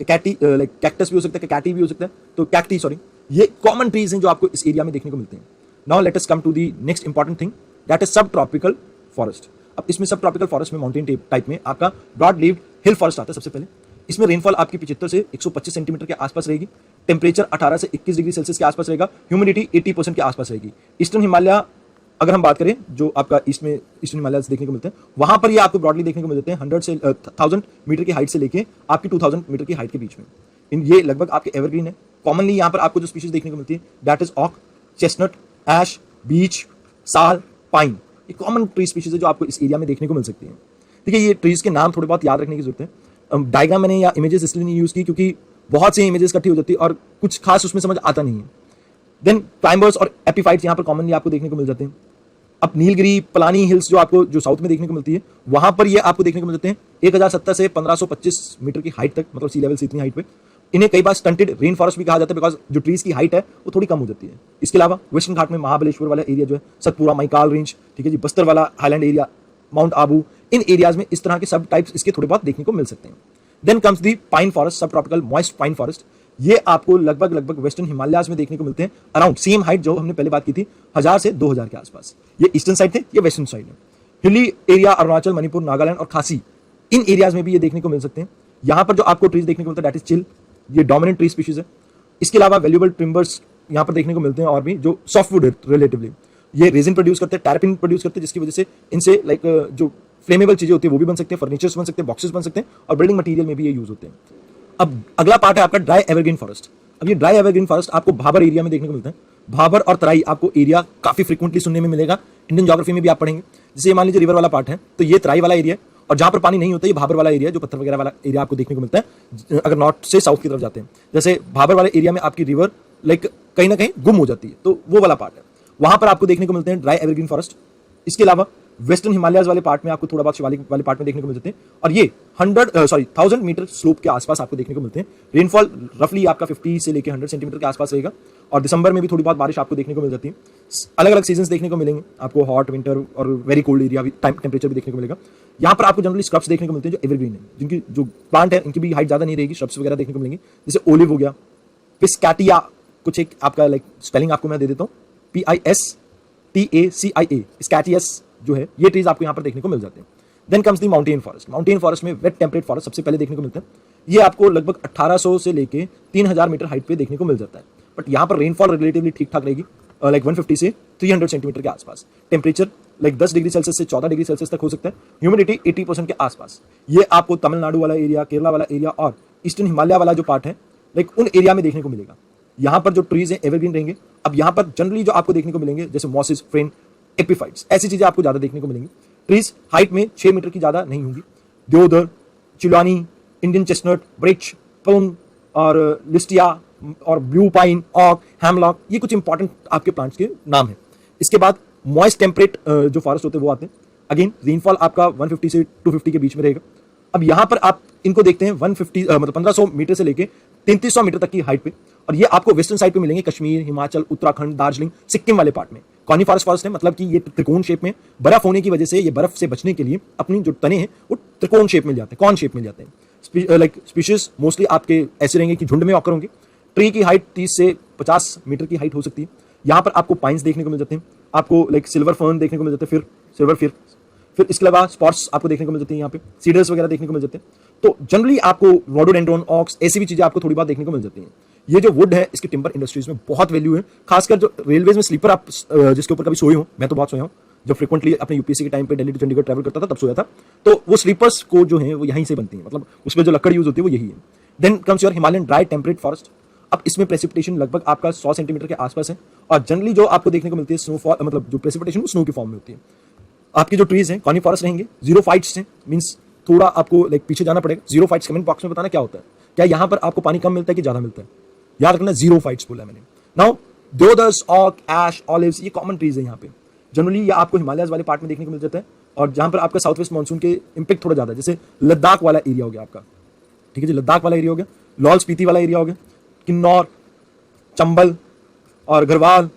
कैटी, लाइक कैक्टस भी हो सकता है, कैटी भी हो सकता है, तो कैक्टी सॉरी, ये कॉमन ट्रीज हैं जो आपको इस एरिया में देखने को मिलते हैं। Now let us come to the next important thing that is sub tropical forest. अब इसमें सब ट्रॉपिकल फॉरेस्ट में माउंटेन टाइप में आपका ब्रॉड लीव्ड हिल फॉरेस्ट आता है सबसे पहले। इसमें रेनफॉल आपकी 75 से 125 सेंटीमीटर के आसपास रहेगी, टेम्परेचर 18 से 21 डिग्री सेल्सियस के आसपास रहेगा, ह्यूमिडिटी 80% के आसपास रहेगी। ईस्टर्न हिमालय अगर हम बात करें जो आपका ईस्टर्न हिमालय देखने को मिलते हैं, वहां पर ये आपको ब्रॉडली देखने को मिल जाते हैं 100 से 1000 मीटर की हाइट से लेके आपकी 2000 मीटर की हाइट के बीच में। इन ये लगभग आपके एवरग्रीन है। कॉमनली यहाँ पर आपको जो स्पीशीज देखने को मिलती है दैट इज ऑक, चेस्टनट, ऐश, बीच, साल, पाइन, ये कॉमन ट्री स्पीशीज है जो आपको इस एरिया में देखने को मिल सकती है। ठीक है, ये ट्रीज के नाम थोड़े बहुत याद रखने की जरूरत है। डायग्राम मैंने या इमेजेस इसलिए नहीं यूज की क्योंकि बहुत सी इमेजेस इकट्ठी हो जाती है और कुछ खास उसमें समझ आता नहीं है। देन क्लाइंबर्स और एपीफाइट्स यहाँ पर कॉमनली आपको देखने को मिल जाते हैं। अब नीलगिरी, पलानी हिल्स जो आपको जो साउथ में देखने को मिलती है, वहां पर ये आपको देखने को मिल जाते हैं 1070 से 1525 मीटर की हाइट तक, मतलब सी लेवल से इतनी हाइट पे। इन्हें कई बार स्टंटेड रेन फॉरेस्ट भी कहा जाता है बिकॉज जो ट्रीज की हाइट है वो थोड़ी कम हो जाती है। इसके अलावा वेस्टर्न घाट में महाबलेश्वर वाला एरिया जो है, सतपुरा, मैकाल रेंज, ठीक है जी, बस्तर वाला हाईलैंड एरिया, माउंट आबू, इन एरियाज में इस तरह के सब टाइप्स इसके थोड़े बहुत देखने को मिल सकते हैं। Then comes the pine forest, sub tropical moist pine forest. ये आपको लगभग वेस्टर्न हिमालयाज में देखने को मिलते हैं, अराउंड सेम हाइट जो हमने पहले बात की थी 1000 से 2000 के आसपास। ये ईस्टर्न साइड थे, ये वेस्टर्न साइड है। हिली एरिया अरुणाचल, मणिपुर, नागालैंड और खासी, इन एरियाज में भी ये देखने को मिल सकते हैं। यहाँ पर जो आपको ट्रीज देखने को मिलता है दैट इज चिल, ये डोमिनेंट ट्री स्पीशीज है। इसके अलावा वैल्यूएबल टिम्बर्स यहाँ पर देखने को मिलते हैं और भी जो सॉफ्टवुड है रिलेटिवली, ये रेजिन प्रोड्यूस करते हैं, टैरपिन प्रोड्यूस करते हैं, जिसकी वजह से इनसे लाइक जो फ्लेमेबल चीजें होती है वो भी बन सकते हैं, फर्नीचर्स बन सकते हैं, बॉक्सेस बन सकते हैं और बिल्डिंग मटेरियल में भी ये यूज होते हैं। अब अगला पार्ट है आपका ड्राई एवरग्रीन फॉरेस्ट। अब ये ड्राई एवरग्रीन फॉरेस्ट आपको भाबर एरिया में देखने को मिलता है। भाबर और तराई आपको एरिया काफी फ्रीक्वेंटली सुनने में मिलेगा, इंडियन ज्योग्राफी में भी आप पढ़ेंगे। जैसे मान लीजिए रिवर वाला पार्ट है तो ये तराई वाला एरिया, और जहां पर पानी नहीं होता ये भाबर वाला एरिया, जो पत्थर वगैरह वाला एरिया आपको देखने को मिलता है अगर नॉर्थ से साउथ की तरफ जाते हैं। जैसे भाबर वाले एरिया में आपकी रिवर लाइक कहीं ना कहीं गुम हो जाती है, तो वो वाला पार्ट है, वहां पर आपको देखने को मिलते हैं ड्राई एवरग्रीन फॉरेस्ट। इसके अलावा वेस्टर्न हिमालयस वाले पार्ट में आपको थोड़ा बहुत शिवालिक वाले पार्ट में देखने को मिल जाते हैं, और ये 1000 मीटर स्लोप के आसपास आपको देखने को मिलते हैं। रेनफॉल रफली आपका 50 से लेकर 100 सेंटीमीटर के आसपास रहेगा, और दिसंबर में भी थोड़ी बहुत बारिश आपको देखने को मिल जाती है। अलग अलग सीजन देखने को मिलेंगे आपको, हॉट, विंटर और वेरी कोल्ड एरिया भी, टेम्परेचर भी देखने को मिलेगा। यहाँ पर आपको जनरली स्क्रब्स देखने को मिलते हैं जो एवरग्रीन है, जिनकी जो प्लांट है इनकी भी हाइट ज्यादा नहीं रहेगी, श्रब्स वगैरह देखने को मिलेंगे, जैसे ओलिव हो गया, पिस्कैटिया, कुछ एक आपका लाइक स्पेलिंग आपको मैं दे देता हूँ, PISTACIA, स्कैटियस जो है, ये ट्रीज आपको यहाँ पर देखने को मिल जाते हैं। Then comes the mountain forest. Mountain forest में वेट टेम्परेट फॉरेस्ट सबसे पहले देखने को मिलता है। ये आपको लगभग 1800 से लेके 3000 मीटर हाइट पे देखने को मिल जाता है, बट यहाँ पर रेनफॉल रिलेटिवली ठीक ठाक रहेगी, लाइक 150 से 300 सेंटीमीटर के आसपास। टेम्परेचर लाइक 10 डिग्री सेल्सियस से 14 डिग्री सेल्सियस तक हो सकता है। ह्यूमिडिटी 80% के आसपास। ये आपको तमिलनाडु वाला एरिया, केरला वाला एरिया और ईस्टर्न हिमालय वाला जो पार्ट है, लाइक उन एरिया में देखने को मिलेगा। यहाँ पर जो ट्रीज हैं एवरग्रीन रहेंगे। अब यहाँ पर जनरली जो आपको देखने को मिलेंगे जैसे मॉसेस, फ्रेन, एपिफाइट्स, ऐसी चीजें आपको ज्यादा देखने को मिलेंगी। ट्रीज हाइट में 6 मीटर की ज्यादा नहीं होंगी। देवदार, चिलानी, इंडियन चेस्टनट, ब्रिच, पल्म और लिस्टिया और ब्लू पाइन, ऑक, हैमलॉक, ये कुछ इंपॉर्टेंट आपके प्लांट्स के नाम है। इसके बाद मॉइस्ट टेम्परेट जो फॉरेस्ट होते हैं वो आते हैं। अगेन रेनफॉल आपका 150 से 250 के बीच में रहेगा। अब यहाँ पर आप इनको देखते हैं 150 मतलब 1500 मीटर से लेके 3300 मीटर तक की हाइट पे, और ये आपको वेस्टर्न साइड पे मिलेंगे, कश्मीर, हिमाचल, उत्तराखंड, दार्जिलिंग, सिक्किम वाले पार्ट में। कॉनिफरस फॉरेस्ट है, मतलब कि ये त्रिकोण शेप में, बर्फ होने की वजह से ये बर्फ से बचने के लिए अपनी जो तने हैं वो त्रिकोण शेप में जाते हैं, कॉन शेप में जाते हैं। लाइक स्पीशीज मोस्टली आपके ऐसे रहेंगे कि झुंड में ऑकर होंगे। ट्री की हाइट 30 से 50 मीटर की हाइट हो सकती है। यहाँ पर आपको पाइन्स देखने को मिल जाते हैं, आपको लाइक सिल्वर फर्न देखने को मिल जाते हैं, फिर सिल्वर फिर इसके अलावा स्पॉट्स आपको देखने को मिल जाते हैं, यहाँ पे सीडर्स वगैरह देखने को मिल जाते हैं। तो जनरली आपको रोडोडेंड्रॉन, ऑक्स, ऐसी भी चीजें आपको थोड़ी बहुत देखने को मिल जाती हैं। ये जो वुड है इसकी टिम्बर इंडस्ट्रीज में बहुत वैल्यू है, खासकर जो रेलवेज में स्लीपर आप जिसके ऊपर कभी सोए हो, मैं तो बहुत सोया हूँ, जब फ्रिक्वेंटली अपने यूपीएससी के टाइम पे दिल्ली टू चंडीगढ़ ट्रैवल करता था तब सोया था। तो वो स्लीपर्स को जो है वो यहीं से बनती है, मतलब उसमें जो लकड़ यूज होती है वो यही है। Then comes your Himalayan dry temperate forest. अब इसमें प्रेसिपिटेशन लगभग आपका 100 सेंटीमीटर के आसपास है, और जनरली जो आपको देखने को मिलती है स्नोफॉल, मतलब जो प्रेसिपिटेशन वो स्नो की फॉर्म में होती है। आपकी जो ट्रीज हैं कॉनिफरस रहेंगे, जीरो फाइट्स हैं, मींस थोड़ा आपको लाइक पीछे जाना पड़ेगा। जीरो फाइट्स कमेंट बॉक्स में बताना क्या होता है, क्या यहाँ पर आपको पानी कम मिलता है कि ज्यादा मिलता है। याद रखना जीरो फाइट्स बोला मैंने। नाउ देवदार्स, ऑक, ऐश, ऑलिव्स, ये कॉमन ट्रीज है यहाँ पे। जनरली ये आपको हिमालयस वाले पार्ट में देखने को मिल जाता है, और जहाँ पर आपका साउथ वेस्ट मानसून के इंपैक्ट थोड़ा ज्यादा है, जैसे लद्दाख वाला एरिया हो गया आपका, ठीक है जी, लद्दाख वाला एरिया हो गया, लाहौल स्पीति वाला एरिया हो गया, किन्नौर, चंबल और गढ़वाल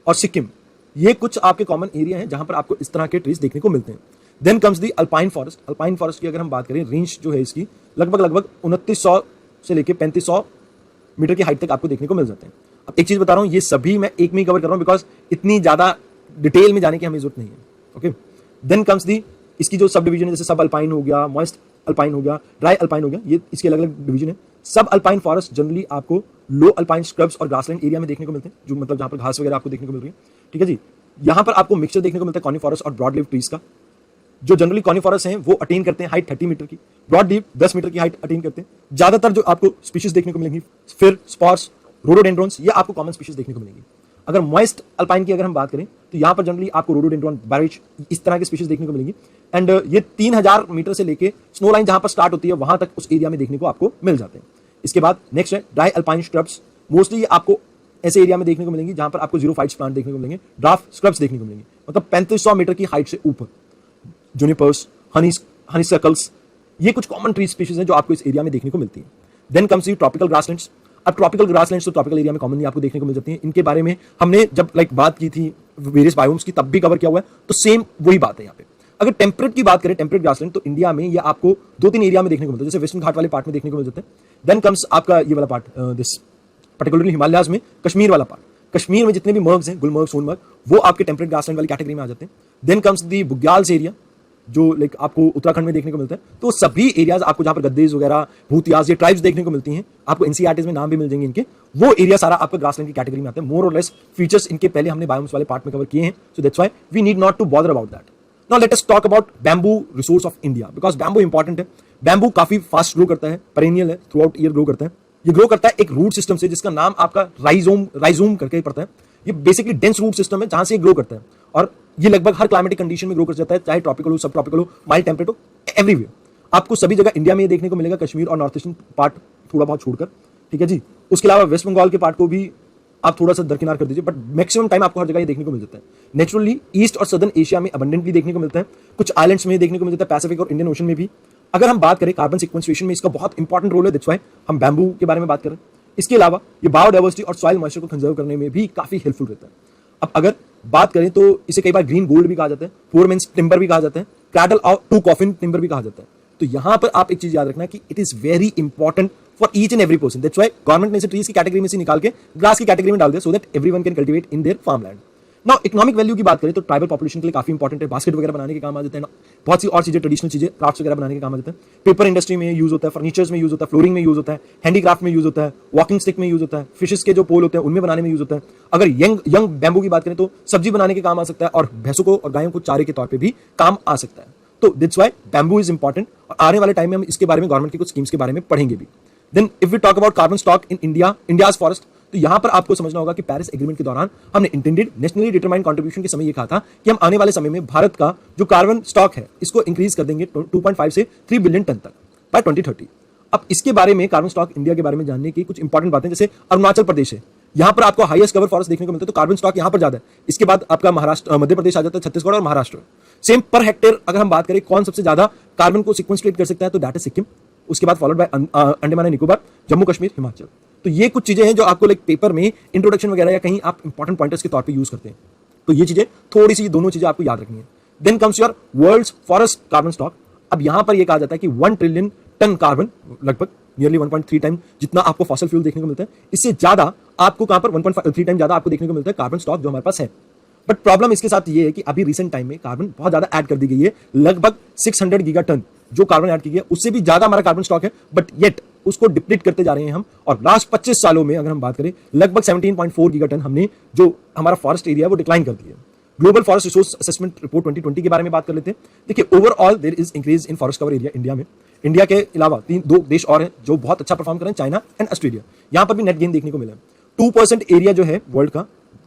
और सिक्किम, ये कुछ आपके कॉमन एरिया हैं जहां पर आपको इस तरह के ट्रीज देखने को मिलते हैं। Then comes the alpine forest. Alpine forest की अगर हम बात करें, रेंज जो है इसकी लगभग 2900 से लेके 3500 मीटर की हाइट तक आपको देखने को मिल जाते हैं। अब एक चीज बता रहा हूं, ये सभी मैं एक में ही कवर कर रहा हूं बिकॉज इतनी ज्यादा डिटेल में जाने की हमें जरूरत नहीं है। ओके, देन कम्स दी इसकी जो सब डिवीजन है, जैसे सब अल्पाइन हो गया, मॉइस्ट अल्पाइन हो गया, ड्राई अल्पाइन हो गया, ये इसके अलग अलग डिवीजन है। सब अल्पाइन फॉरेस्ट जनरली आपको लो अल्पाइन स्क्रब्स और ग्रासलैंड एरिया में देखने को मिलते हैं, जो मतलब जहां पर घास वगैरह आपको देखने को मिल रही है, ठीक है जी। यहाँ पर आपको मिक्सचर देखने को मिलता है कॉनिफरस और ब्रॉड लीफ ट्रीज का। जो जनरली कॉनिफरस हैं वो अटेन करते हैं हाइट 30 मीटर की, ब्रॉड लीफ 10 मीटर की हाइट अटेन करते हैं। ज्यादातर जो आपको स्पीशीज देखने को मिलेंगी, फिर स्पॉर्स, रोडोडेंड्रॉन्स, ये आपको कॉमन स्पीशीज देखने को मिलेंगी। अगर मॉइस्ट अल्पाइन की अगर हम बात करें तो यहाँ पर जनरली आपको रोडोडेंड्रॉन, बैरिज, इस तरह की स्पीशीज देखने को मिलेंगी। एंड ये 3000 मीटर से लेके स्नो लाइन जहां पर स्टार्ट होती है वहां तक उस एरिया में देखने को आपको मिल जाते हैं। इसके बाद नेक्स्ट है ड्राई अल्पाइन स्क्रब्स। मोस्टली आपको ऐसे एरिया में देखने को मिलेंगी जहां पर आपको जीरो फाइट्स प्लांट देखने को मिलेंगे, ड्राफ्ट स्क्रब्स देखने को मिलेंगे, मतलब 3500 मीटर की हाइट से ऊपर। जूनिपर्स, हनीसकल्स, ये कुछ कॉमन ट्री स्पीशीज हैं जो आपको इस एरिया में देखने को मिलती है। Then comes tropical grasslands. अब ट्रॉपिकल ग्रासलैंड्स तो ट्रॉपिकल एरिया में कॉमनली आपको देखने को मिल जाती हैं। इनके बारे में हमने जब लाइक बात की थी वेरियस बायोम्स की, तब भी कवर किया हुआ है, तो सेम वही बात है यहाँ पे। अगर टेम्परेट की बात करें, टेम्परेट ग्रासलैंड, तो इंडिया में ये आपको 2-3 एरिया में देखने को मिलता है, जैसे वेस्टर्न घाट वाले पार्ट में देखने को मिल जाते हैं। देन कम्स आपका ये वाला पार्ट, दिस पर्टिकुलरली हिमालयाज में कश्मीर वाला पार्ट। कश्मीर में जितने भी मर्ग्स हैं, गुलमर्ग, सोनमर्ग, वो आपके टेम्परेट ग्रासलैंड वाली कैटेगरी में आ जाते हैं। Then comes the bugyals area, जो लाइक आपको उत्तराखंड में देखने को मिलता है। तो सभी एरियाज आपको जहां पर गद्देज वगैरह, भूतियाज, ये ट्राइब्स देखने को मिलती हैं, आपको एनसीईआरटीज में नाम भी मिल जाएंगे इनके, वो एरिया सारा आपका ग्रासलैंड की कैटेगरी में आते हैं। मोर और लेस फीचर्स इनके पहले हमने बायोम्स वाले पार्ट में कवर किए हैं, so that's why we need not to bother about that. Now let us talk about bamboo resource of India, because bamboo important है। बैम्बू काफी फास्ट ग्रो करता है, पेरेनियल है, थ्रू आउट ईयर ग्रो करता है। ये ग्रो करता है एक रूट सिस्टम से जिसका नाम आपका राइजोम करके पड़ता है। ये बेसिकली डेंस रूट सिस्टम है जहां से ग्रो करता है, और ये लगभग हर क्लाइमेटिक कंडीशन में ग्रो कर जाता है, चाहे ट्रॉपिकल हो, सब ट्रॉपिकल हो, माइल्ड टेम्परेट हो, एवरीवेयर। आपको सभी जगह इंडिया में ये देखने को मिलेगा, कश्मीर और नॉर्थ ईस्टर्न पार्ट थोड़ा बहुत छोड़कर, ठीक है जी। उसके अलावा वेस्ट बंगाल के पार्ट को भी आप थोड़ा सा दरकिनार कर दीजिए, बट मैक्सिमम टाइम आपको हर जगह ये देखने को मिल जाता है। नेचुरली ईस्ट और सदर्न एशिया में अबंडेंटली देखने को मिलता है, कुछ आइलैंड्स में देखने को मिल जाता है, पैसिफिक और इंडियन ओशन में भी। अगर हम बात करें कार्बन सिक्वेंस्ट्रेशन में इसका बहुत इंपॉर्टेंट रोल है, दैट्स व्हाई हम बैम्बू के बारे में बात करें। इसके अलावा ये बायोडाइवर्सिटी और सॉइल मॉइस्चर को कंजर्व करने में भी काफी हेल्पफुल रहता है। अब अगर बात करें तो इसे कई बार ग्रीन गोल्ड भी कहा जाता है, पोर मेंस टिम्बर भी कहा जाता है, क्रैडल और टू कॉफिन टिम्बर भी कहा जाता है। तो यहां पर आप एक चीज याद रखना कि it is very important for each and every person, that's why government ने इसे ट्रीज की कैटेगरी में से निकाल के ग्रास की कैटेगरी में डाल दिया, so that everyone can cultivate in their farm land. Now economic value की बात करें तो ट्राइबल पॉपुलेशन के लिए काफी इंपॉर्टेंट है, बास्केट वगैरह बनाने के काम आ जाते हैं, बहुत सी और चीजें, ट्रेडिशनल चीजें, क्राफ्ट्स वगैरह बनाने के काम आ जाते हैं। पेपर इंडस्ट्री में यूज होता है, फर्नीचर्स में यूज होता है, फ्लोरिंग में यूज होता है, हैंडीक्राफ्ट में यूज होता है, वॉकिंग स्टिक में यूज होता है, फिशेस के जो पोल होते हैं उनमें बनाने में यूज होता है। अगर यंग बैम्बू की बात करें तो सब्जी बनाने के काम आ सकता है, और भैंसों को और गायों को चारे के तौर पर भी काम आ सकता है। तो that's why bamboo is important, और आने वाले टाइम में हम इसके बारे में गवर्नमेंट की कुछ स्कीम्स के बारे में पढ़ेंगे भी। Then if we talk about carbon stock in India's forest, तो यहां पर आपको समझना होगा कि पेरिस एग्रीमेंट के दौरान हमने इंटेंडेड नेशनली डिटरमाइंड कंट्रीब्यूशन के समय ये कहा था कि हम आने वाले समय में भारत का जो कार्बन स्टॉक है इसको इंक्रीज कर देंगे 2.5 से 3 बिलियन टन तक बाय 2030। अब इसके बारे में, कार्बन स्टॉक इंडिया के बारे में जानने की कुछ इंपॉर्टेंट बातें, जैसे अरुणाचल प्रदेश है, यहां पर आपको हाईएस्ट कवर फॉरेस्ट देखने को मिलता है, तो कार्बन स्टॉक यहां पर ज्यादा है। इसके बाद आपका महाराष्ट्र, मध्य प्रदेश आ जाता है, छत्तीसगढ़ और महाराष्ट्र। सेम पर हेक्टेयर अगर हम बात करें कौन सबसे ज्यादा कार्बन को सिक्वेंस्ट्रेट कर सकता है, तो दैट इज सिक्किम, उसके बाद followed by Andaman and Nicobar, Jammu Kashmir, Himachal. तो ये कुछ चीजें हैं जो आपको लाइक पेपर में इंट्रोडक्शन वगैरह या कहीं आप इंपॉर्टेंट पॉइंटर्स के तौर पे यूज करते हैं। तो ये चीजें थोड़ी सी, दोनों चीजें आपको याद रखनी है। Then comes your world's forest carbon stock. अब यहां पर ये कहा जाता है कि 1 ट्रिलियन टन कार्बन, लगभग नियरली 1.3 टाइम जितना आपको फॉसिल फ्यूल देखने को मिलता है, इससे ज्यादा आपको कहां पर 1.3 टाइम ज्यादा आपको देखने को मिलता है कार्बन स्टॉक जो हमारे पास है। बट प्रॉब्लम इसके साथ ये है कि अभी रिसेंट टाइम में कार्बन बहुत ज्यादा ऐड कर दी गई है, लगभग 600 गीगा टन जो कार्बन ऐड की गई है, उससे भी ज्यादा हमारा कार्बन स्टॉक है, बट येट उसको डिप्लीट करते जा रहे हैं हम। और लास्ट 25 सालों में अगर हम बात करें, लगभग 17.4 गीगा टन हमने जो हमारा फॉरेस्ट एरिया है वो डिक्लाइन कर दिया है। Global forest resource assessment report 2020 के बारे में बात कर लेते हैं। देखिए, overall there is increase in forest cover area India में। इंडिया के अलावा दो देश और हैं जो बहुत अच्छा परफॉर्म कर रहे हैं, चाइना एंड ऑस्ट्रेलिया। यहां पर भी नेट गेन देखने को मिला है। 2% एरिया जो है वर्ल्ड का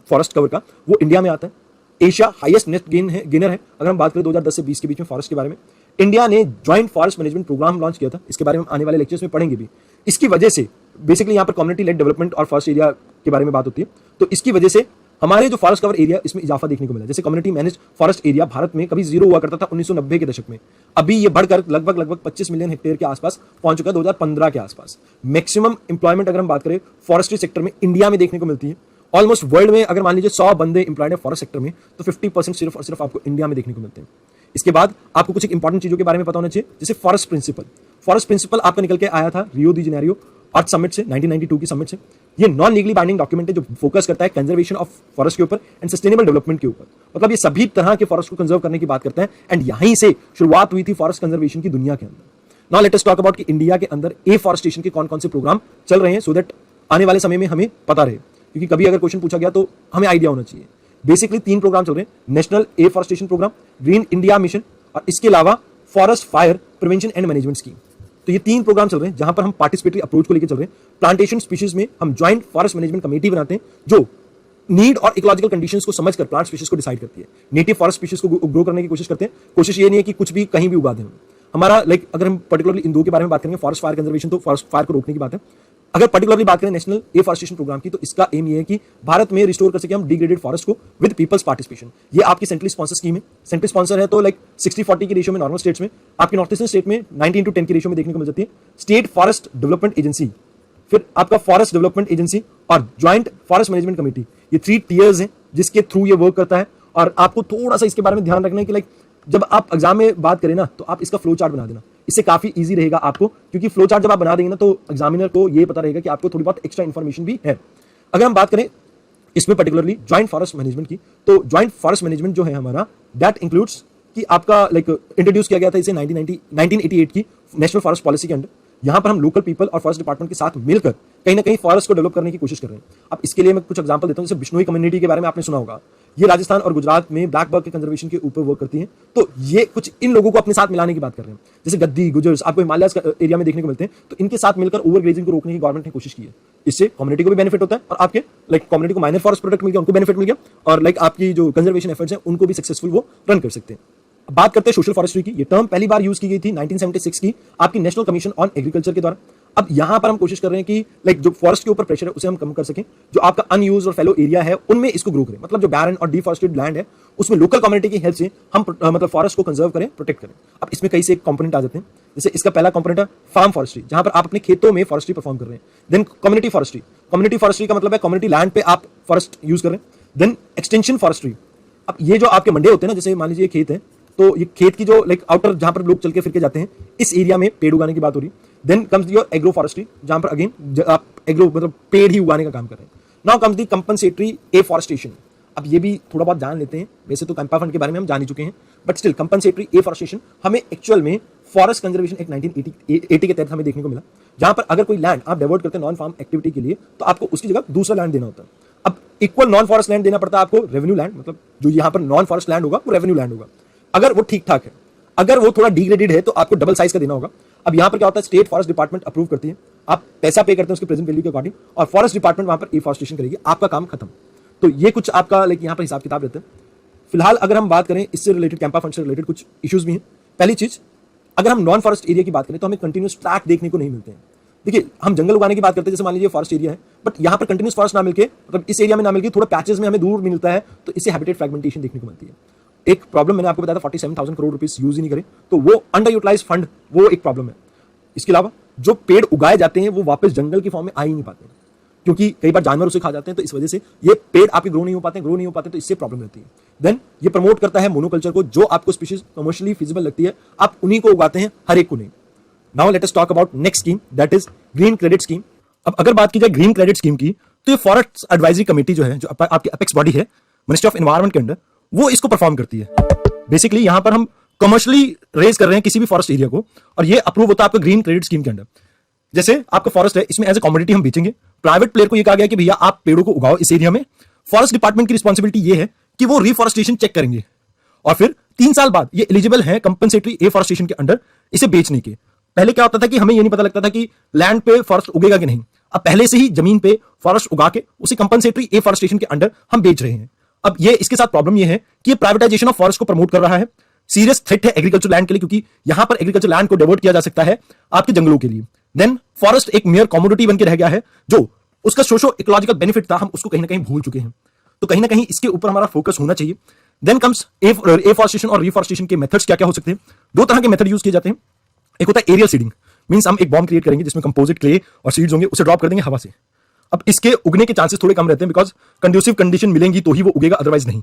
फॉरेस्ट कवर का, वो इंडिया में आता है। एशिया हाईएस्ट नेट गेनर है अगर हम बात करें 2010 से 20 के बीच में फॉरेस्ट के बारे में। इंडिया ने joint forest management program launch किया था, इसके बारे में आने वाले लेक्चर्स में पढ़ेंगे भी। इसकी वजह से बेसिकली यहाँ पर कम्युनिटी लेड डेवलपमेंट और फॉरेस्ट एरिया के बारे में बात होती है, तो इसकी वजह से हमारे जो फॉरेस्ट कवर एरिया इसमें इजाफा देखने को मिला। जैसे community manage forest area Bharat में कभी 0 हुआ करता था 1990 के दशक में, अभी ये बढ़कर लगभग 25 मिलियन हेक्टेयर के आसपास पहुंच चुका है 2015 के आसपास। मैक्सिमम इंप्लॉयमेंट अगर हम बात करें फॉरेस्ट्री सेक्टर में इंडिया में देखने को मिलती है। ऑलमोस्ट वर्ल्ड में अगर मान लीजिए 100 बंदे इंप्लॉयड है फॉरेस्ट सेक्टर में, तो 50% सिर्फ और सिर्फ आपको इंडिया में देखने को मिलते हैं। इसके बाद आपको कुछ एक इंपॉर्टेंट चीजों के बारे में पता होना चाहिए, जैसे फॉरेस्ट प्रिंसिपल। फॉरेस्ट प्रिंसिपल आपका निकल के आया था रियो दी जेनेरियो अर्थ समिट से, 1992 की समिट से। ये नॉन लीगली बाइंडिंग डॉक्यूमेंट है जो फोकस करता है कंजर्वेशन ऑफ फॉरेस्ट के ऊपर एंड सस्टेनेबल डेवलपमेंट के ऊपर। मतलब ये सभी तरह के फॉरेस्ट को कंजर्व करने की बात करता है, एंड यहीं से शुरुआत हुई थी फॉरेस्ट कंजर्वेशन की दुनिया के अंदर। Now let us talk about कि इंडिया के अंदर एफॉरेस्टेशन के कौन कौन से प्रोग्राम चल रहे हैं, सो दैट आने वाले समय में हमें पता रहे, क्योंकि कभी अगर क्वेश्चन पूछा गया तो हमें आइडिया होना चाहिए। बेसिकली 3 प्रोग्राम चल रहे हैं, national afforestation program, green India mission, और इसके अलावा forest fire prevention and management scheme. तो ये 3 प्रोग्राम चल रहे हैं जहां पर हम पार्टिसिपेटरी अप्रोच को लेकर चल रहे हैं। प्लांटेशन स्पीशीज में हम ज्वाइंट फॉरेस्ट मैनेजमेंट कमेटी बनाते हैं जो नीड और इकोलॉजिकल कंडीशंस को समझकर प्लांट स्पीशीज को डिसाइड करती है। नेटिव फॉरेस्ट स्पीशीज को ग्रो करने की कोशिश करते हैं। कोशिश ये नहीं है कि कुछ भी कहीं भी उगा दें। हमारा लाइक अगर हम पर्टिकुलरली इन 2 के बारे में बात करेंगे, फॉरेस्ट फायर कंजर्वेशन, तो फॉरेस्ट फायर को रोकने की बात है। अगर पर्टिकुलरली बात करें नेशनल एफॉरेस्टेशन प्रोग्राम की, तो इसका एम ये है कि भारत में रिस्टोर कर सके हम डिग्रेडेड फॉरेस्ट को विद पीपल्स पार्टिसिपेशन। ये आपकी सेंट्रली स्पॉन्सर स्कीम है। सेंट्रल स्पॉन्सर है तो लाइक 60-40 की रेशियो में नॉर्मल स्टेट्स में, आपकी नॉर्थ ईस्टर्न स्टेट में 19:10 की रेशियो में देखने को मिल जाती है। स्टेट फॉरेस्ट डेवलपमेंट एजेंसी, फिर आपका फॉरेस्ट डेवलपमेंट एजेंसी और ज्वाइंट फॉरेस्ट मैनेजमेंट कमेटी, ये 3 टीयर्स हैं जिसके थ्रू ये वर्क करता है। और आपको थोड़ा सा इसके बारे में ध्यान रखना है कि लाइक जब आप एग्जाम में बात करें ना, तो आप इसका फ्लो चार्ट बना देना, इससे काफी इजी रहेगा आपको, क्योंकि फ्लो चार्ट जब आप बना देंगे ना तो एग्जामिनर को ये पता रहेगा कि आपको थोड़ी बहुत एक्स्ट्रा इन्फॉर्मेशन भी है। अगर हम बात करें इसमें पर्टिकुलरली ज्वाइंट फॉरेस्ट मैनेजमेंट की, तो ज्वाइंट फॉरेस्ट मैनेजमेंट जो है हमारा, दैट इंक्लूड्स कि आपका लाइक इंट्रोड्यूस किया गया था इसे 1988 की नेशनल फॉरेस्ट पॉलिसी के अंडर। यहां पर हम लोकल पीपल और फॉरेस्ट डिपार्टमेंट के साथ मिलकर कहीं ना कहीं फॉरेस्ट को डेवलप करने की कोशिश कर रहे हैं। अब इसके लिए मैं कुछ एग्जांपल देता हूं, जैसे बिश्नोई कम्युनिटी के बारे में आपने सुना होगा। ये राजस्थान और गुजरात में ब्लैक बग के कंजर्वेशन के ऊपर वर्क करती हैं। तो ये कुछ इन लोगों को अपने साथ मिलाने की बात कर रहे हैं। जैसे गद्दी, गुजर्स आपको हिमालय एरिया में देखने को मिलते हैं, तो इनके साथ मिलकर ओवरग्रेजिंग को रोकने की गवर्नमेंट ने कोशिश की है। इससे कम्युनिटी को भी बेनिफिट होता है और आपके लाइक कम्युनिटी को माइनर फॉरेस्ट प्रोडक्ट मिल गया, उनको बेनिफिट मिल गया, और लाइक आपकी जो कंजर्वेशन एफर्ट्स हैं उनको भी सक्सेसफुल वो रन कर सकते हैं। बात करते हैं सोशल फॉरेस्ट्री की। ये टर्म पहली बार यूज की गई थी 1976 की आपकी नेशनल कमीशन ऑन एग्रीकल्चर के द्वारा। अब यहां पर हम कोशिश कर रहे हैं कि लाइक जो फॉरेस्ट के ऊपर प्रेशर है उसे हम कम कर सकें, जो आपका अनयूज और फेलो एरिया है उनमें इसको ग्रो करें, मतलब जो बैरन और डिफॉरेस्टेड लैंड है उसमें लोकल कम्युनिटी की हेल्प से हम मतलब फॉरेस्ट को कंजर्व करें, प्रोटेक्ट करें। अब इसमें कई से कंपोनेंट आ जाते हैं, जैसे इसका पहला कंपोनेंट है फार्म फॉरेस्ट्री, जहां पर आप अपने खेतों में फॉरेस्ट्री परफॉर्म कर रहे हैं। Then community forestry, community forestry का मतलब है कम्युनिटी लैंड पे आप फॉरेस्ट यूज कर रहे हैं। देन एक्सटेंशन फॉरेस्ट्री, अब ये जो आपके मंडे होते हैं ना, जैसे मान लीजिए खेत है, तो ये खेत की जो लाइक आउटर जहां पर लोग चल के फिर के जाते हैं, इस एरिया में पेड़ उगाने की बात हो रही है। Then comes your agro forestry, जहां पर अगेन आप एग्रो मतलब पेड़ ही उगाने का काम कर रहे हैं। Now comes the compensatory afforestation, अब ये भी थोड़ा बहुत जान लेते हैं, वैसे तो कैंपा फंड के बारे में हम जान ही चुके हैं, बट स्टिल कंपनसेटरी एफॉरेस्टेशन हमें एक्चुअल में फॉरेस्ट कंजर्वेशन एक्ट 1980 के तहत हमें देखने को मिला, जहां पर अगर कोई लैंड आप डाइवर्ट करते हैं नॉन फार्म एक्टिविटी के लिए, तो आपको उसकी जगह दूसरा लैंड देना होता है। अब इक्वल नॉन फॉरेस्ट लैंड देना पड़ता है आपको रेवेन्यू लैंड, मतलब जो यहाँ पर नॉन फॉरेस्ट लैंड होगा वो रेवेन्यू लैंड होगा, अगर वो ठीक ठाक है। अगर वो थोड़ा डिग्रेडेड है तो आपको डबल साइज का देना होगा। अब यहाँ पर क्या होता है, स्टेट फॉरेस्ट डिपार्टमेंट अप्रूव करती है, आप पैसा पे करते हैं उसके प्रेजेंट वैल्यू के अकॉर्डिंग, और फॉरेस्ट डिपार्टमेंट वहां पर एफॉरेस्टेशन करेगी, आपका काम खत्म। तो ये कुछ आपका लाइक यहाँ पर हिसाब किताब रहता है। फिलहाल अगर हम बात करें इससे रिलेटेड, कैंपा फंड से रिलेटेड कुछ इश्यूज भी हैं। पहली चीज, अगर हम नॉन फॉरेस्ट एरिया की बात करें तो हमें कंटिन्यूस ट्रैक देखने को नहीं मिलते हैं। देखिए, हम जंगल उगाने की बात करते हैं, जैसे मान लीजिए फॉरेस्ट एरिया है, बट यहाँ पर कंटिन्यूस फॉरेस्ट ना मिलके, मतलब इस एरिया में ना मिलके थोड़ा पैचेस में हमें दूर मिलता है, तो इससे हैबिटेट फ्रेगमेंटेशन देखने को मिलती है। एक प्रॉब्लम मैंने आपको बताया था 47,000 करोड़ रुपीस यूज ही नहीं करें, तो वो अंडर यूटिलाइज फंड, वो एक प्रॉब्लम है। इसके अलावा जो पेड़ उगाए जाते हैं वो वापस जंगल की फॉर्म में आ ही नहीं पाते, क्योंकि कई बार जानवर उसे खा जाते हैं, तो इस वजह से ये पेड़ आपके ग्रो नहीं हो पाते, तो इससे प्रॉब्लम रहती है। देन ये प्रमोट करता है मोनोकल्चर को, जो आपको स्पीशीज कमर्शियली फिजिबल लगती है, आप उन्हीं को उगाते हैं, हर एक को नहीं। Now let us talk about next scheme, that is green credit scheme. अब अगर बात की जाए ग्रीन क्रेडिट स्कीम की, तो ये फॉरेस्ट एडवाइजरी कमेटी जो है, जो आपकी अपेक्स बॉडी है मिनिस्ट्री ऑफ एनवायरमेंट के अंडर, वो इसको परफॉर्म करती है। बेसिकली यहां पर हम कमर्शियली रेज कर रहे हैं किसी भी फॉरेस्ट एरिया को, और ये अप्रूव होता है आपका ग्रीन क्रेडिट स्कीम के अंडर। जैसे आपका फॉरेस्ट है, इसमें एज ए कमोडिटी हम बेचेंगे, प्राइवेट प्लेयर को ये कहा गया कि भैया आप पेड़ों को उगाओ इस एरिया में, फॉरेस्ट डिपार्टमेंट की रिस्पॉन्सिबिलिटी ये है कि वो रिफॉरेस्टेशन चेक करेंगे, और फिर 3 साल बाद ये एलिजिबल है कंपनसेटरी एफॉरेस्टेशन के अंडर इसे बेचने के। पहले क्या होता था कि हमें ये नहीं पता लगता था कि लैंड पे फॉरेस्ट उगेगा कि नहीं, अब पहले से ही जमीन पे फॉरेस्ट उगा के उसे कंपनसेटरी एफॉरेस्टेशन के अंडर हम बेच रहे हैं। अब ये इसके साथ प्रॉब्लम ये है कि ये प्राइवेटाइजेशन ऑफ फॉरेस्ट को प्रमोट कर रहा है, सीरियस थ्रेट है एग्रीकल्चर लैंड के लिए, क्योंकि यहां पर एग्रीकल्चर लैंड को डाइवर्ट किया जा सकता है आपके जंगलों के लिए। देन फॉरेस्ट एक मेयर कमोडिटी बन के रह गया है, जो उसका सोशो इकोलॉजिकल बेनिफिट था, हम उसको कहीं ना कहीं भूल चुके हैं, तो कहीं ना कहीं इसके ऊपर हमारा फोकस होना चाहिए। देन कम्स एफॉरेस्टेशन और रिफॉरेस्टेशन के मेथड्स क्या क्या हो सकते हैं। 2 तरह के मेथड यूज किए जाते हैं। एक होता है एरियल सीडिंग, मींस हम एक बॉम्ब क्रिएट करेंगे जिसमें कंपोजिट क्ले और सीड्स होंगे, उसे ड्रॉप कर देंगे हवा से। अब इसके उगने के चांसेस थोड़े कम रहते हैं, बिकॉज कंड्यूसिव कंडीशन मिलेंगी तो ही वो उगेगा, अदरवाइज नहीं।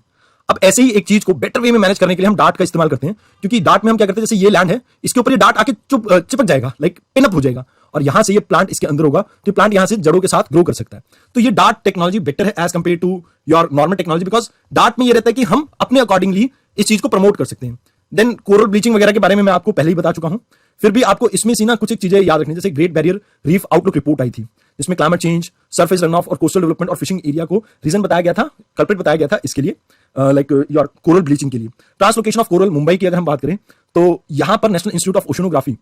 अब ऐसे ही एक चीज को बेटर वे में मैनेज करने के लिए हम डार्ट का इस्तेमाल करते हैं, क्योंकि डार्ट में हम क्या करते हैं, जैसे ये लैंड है, इसके ऊपर ये डार्ट आके चिपक जाएगा, लाइक पिनअप हो जाएगा, और यहां से ये प्लांट इसके अंदर होगा, तो ये प्लांट यहां से जड़ों के साथ ग्रो कर सकता है। तो ये डार्ट टेक्नोलॉजी बेटर है as compare to your normal technology, because dart में ये रहता है कि हम अपने अकॉर्डिंगली इस चीज को प्रमोट कर सकते हैं। देन कोरल ब्लीचिंग वगैरह के बारे में मैं आपको पहले ही बता चुका हूं, फिर भी आपको इसमें सी ना कुछ एक चीजें याद रखनी, जैसे Great Barrier Reef Outlook Report आई थी, जिसमें climate change, surface run off और कोस्टल डेवलपमेंट और फिशिंग एरिया को रीजन बताया गया था, कल्प्रिट बताया गया था इसके लिए, लाइक योर कोरल ब्लीचिंग के लिए। ट्रांसलोकेशन ऑफ कोरल, मुंबई की अगर हम बात करें तो यहां पर नेशनल इंस्टीट्यूट ऑफ ओशनोग्राफी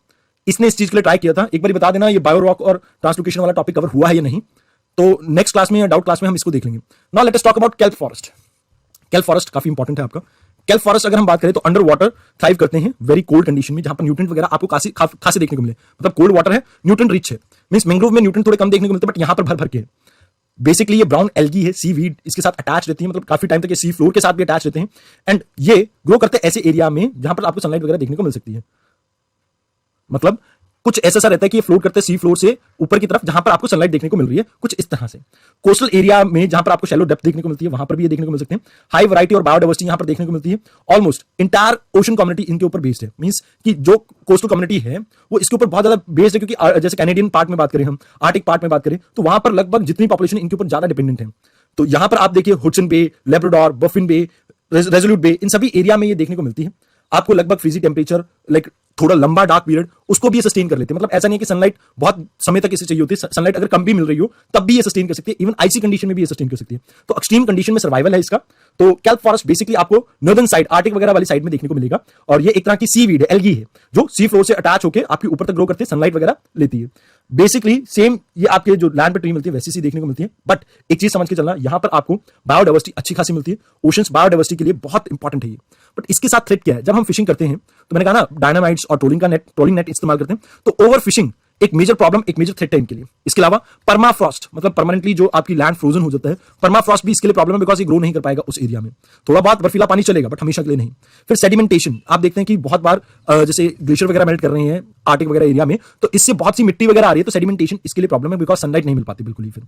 इसने इस चीज के लिए ट्राई किया था। एक बार बता देना ये बायो रॉक और ट्रांसलोकेशन वाला टॉपिक कवर हुआ है या नहीं, तो नेक्स्ट क्लास में या डाउट क्लास में हम इसको देख लेंगे। Now let us talk about kelp forest. Kelp forest काफी इंपॉर्टेंट है आपका। केल्प फॉरेस्ट अगर हम बात करें तो अंडर वाटर थ्राइव करते हैं, वेरी कोल्ड कंडीशन में, जहां पर न्यूट्रिएंट वगैरह आपको खासे देखने को मिले, मतलब कोल्ड वाटर है, न्यूट्रिएंट रिच है, मींस मैंग्रोव में न्यूट्रिएंट थोड़े कम देखने को मिलते हैं, बट यहां पर भर भर के है। बेसिकली ये ब्राउन एल्गी है, सी वीड इसके साथ अटैच रहती है, मतलब काफी टाइम तक ये सी फ्लोर के साथ भी अटैच रहते हैं, एंड ये ग्रो करते हैं ऐसे एरिया में जहां पर आपको सनलाइट वगैरह देखने को मिल सकती है। मतलब कुछ ऐसा रहता है कि ये फ्लोट करते हैं सी फ्लोर से ऊपर की तरफ, जहां पर आपको सनलाइट देखने को मिल रही है, कुछ इस तरह से। कोस्टल एरिया में जहां पर आपको शैलो डेप्थ देखने को मिलती है, वहां पर भी ये देखने को मिल सकते हैं। हाई वैरायटी और बायोडाइवर्सिटी यहां पर देखने को मिलती है। ऑलमोस्ट इंटायर ओशन कम्युनिटी इनके ऊपर बेस्ड है, मींस कि जो कोस्टल कम्युनिटी है वो इसके ऊपर बहुत ज्यादा बेस्ड है, क्योंकि जैसे कैनेडियन पार्ट में बात करें, हम आर्टिक पार्ट में बात करें, तो वहां पर लगभग जितनी पॉपुलेशन इनके ऊपर ज्यादा डिपेंडेंट है। तो यहां पर आप देखिए हुडसन बे, लेब्राडोर, बफिन बे, रेजोल्यूट बे, इन सभी एरिया में ये देखने को मिलती है। आपको लगभग फ्रीजी टेम्परेचर, लाइक थोड़ा लंबा डार्क पीरियड, उसको भी ये सस्टेन कर लेते हैं। मतलब ऐसा नहीं है कि सनलाइट बहुत समय तक इसे चाहिए होती है, सनलाइट अगर कम भी मिल रही हो तब भी ये सस्टेन कर सकती है, इवन आईसी कंडीशन में भी ये सस्टेन कर सकती है। तो एक्सट्रीम कंडीशन में सर्वाइवल है इसका। तो केल्प फॉरेस्ट बेसिकली आपको नॉर्दर्न साइड, आर्टिक वगैरह वाली साइड में देखने को मिलेगा, और ये एक तरह की सी वीड है, एल्गी है, जो सी फ्लोर से अटैच होकर आपके ऊपर तक ग्रो करते हैं, सनलाइट वगैरह लेती है। बेसिकली सेम ये आपके जो लैंड पे ट्री मिलती है वैसी सी देखने को मिलती है, बट एक चीज समझ के चलना, यहां पर आपको बायोडाइवर्सिटी अच्छी खासी मिलती है। ओशंस बायोडाइवर्सिटी के लिए बहुत इंपॉर्टेंट है ये। बट इसके साथ थ्रेट क्या है, जब हम फिशिंग करते हैं तो मैंने कहा ना डायनामाइट्स और ट्रोलिंग नेट इस्तेमाल करते हैं, तो ओवर फिशिंग एक मेजर प्रॉब्लम, एक मेजर थ्रेट है इनके लिए। इसके अलावा परमाफ्रॉस्ट, मतलब परमानेंटली जो आपकी लैंड फ्रोजन हो जाता है, परमाफ्रॉस्ट भी इसके लिए प्रॉब्लम है, बिकॉज ये ग्रो नहीं कर पाएगा उस एरिया में। थोड़ा बहुत बर्फीला पानी चलेगा बट हमेशा के लिए नहीं। फिर सेडिमेंटेशन, आप देखते हैं कि बहुत बार जैसे ग्लेशियर वगैरह मेल्ट कर रहे हैं आर्टिक वगैरह एरिया में, तो इससे बहुत सी मिट्टी वगैरह आ रही है, तो सेडिमेंटेशन इसके लिए प्रॉब्लम है, बिकॉज सनलाइट नहीं मिल पाती बिल्कुल ही। फिर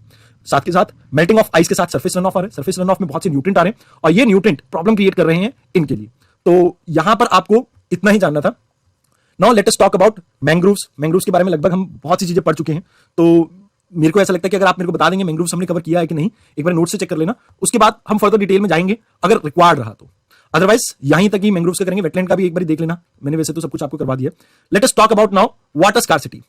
साथ के साथ मेल्टिंग ऑफ आइस के साथ सर्फेस रन ऑफ आ रहे हैं, सर्फेस रन ऑफ में बहुत से न्यूट्रिएंट आ रहे हैं और ये न्यूट्रिएंट प्रॉब्लम क्रिएट कर रहे हैं इनके लिए। तो यहां पर आपको इतना ही जानना था। Now let us talk about mangroves. Mangroves के बारे में लगभग हम बहुत सी चीजें पढ़ चुके हैं, तो मेरे को ऐसा लगता है कि अगर आप मेरे को बता देंगे मैंग्रोव्स हमने कवर किया है कि नहीं, एक बार नोट से चेक कर लेना, उसके बाद हम फर्दर डिटेल में जाएंगे अगर रिक्वायर्ड रहा तो। अदरवाइज यहीं तक ही मैंग्रोव्स का करेंगे। वेटलैंड का भी एक बार देख लेना, मैंने वैसे तो सब कुछ आपको करवा दिया। Late us talk about now water scarcity.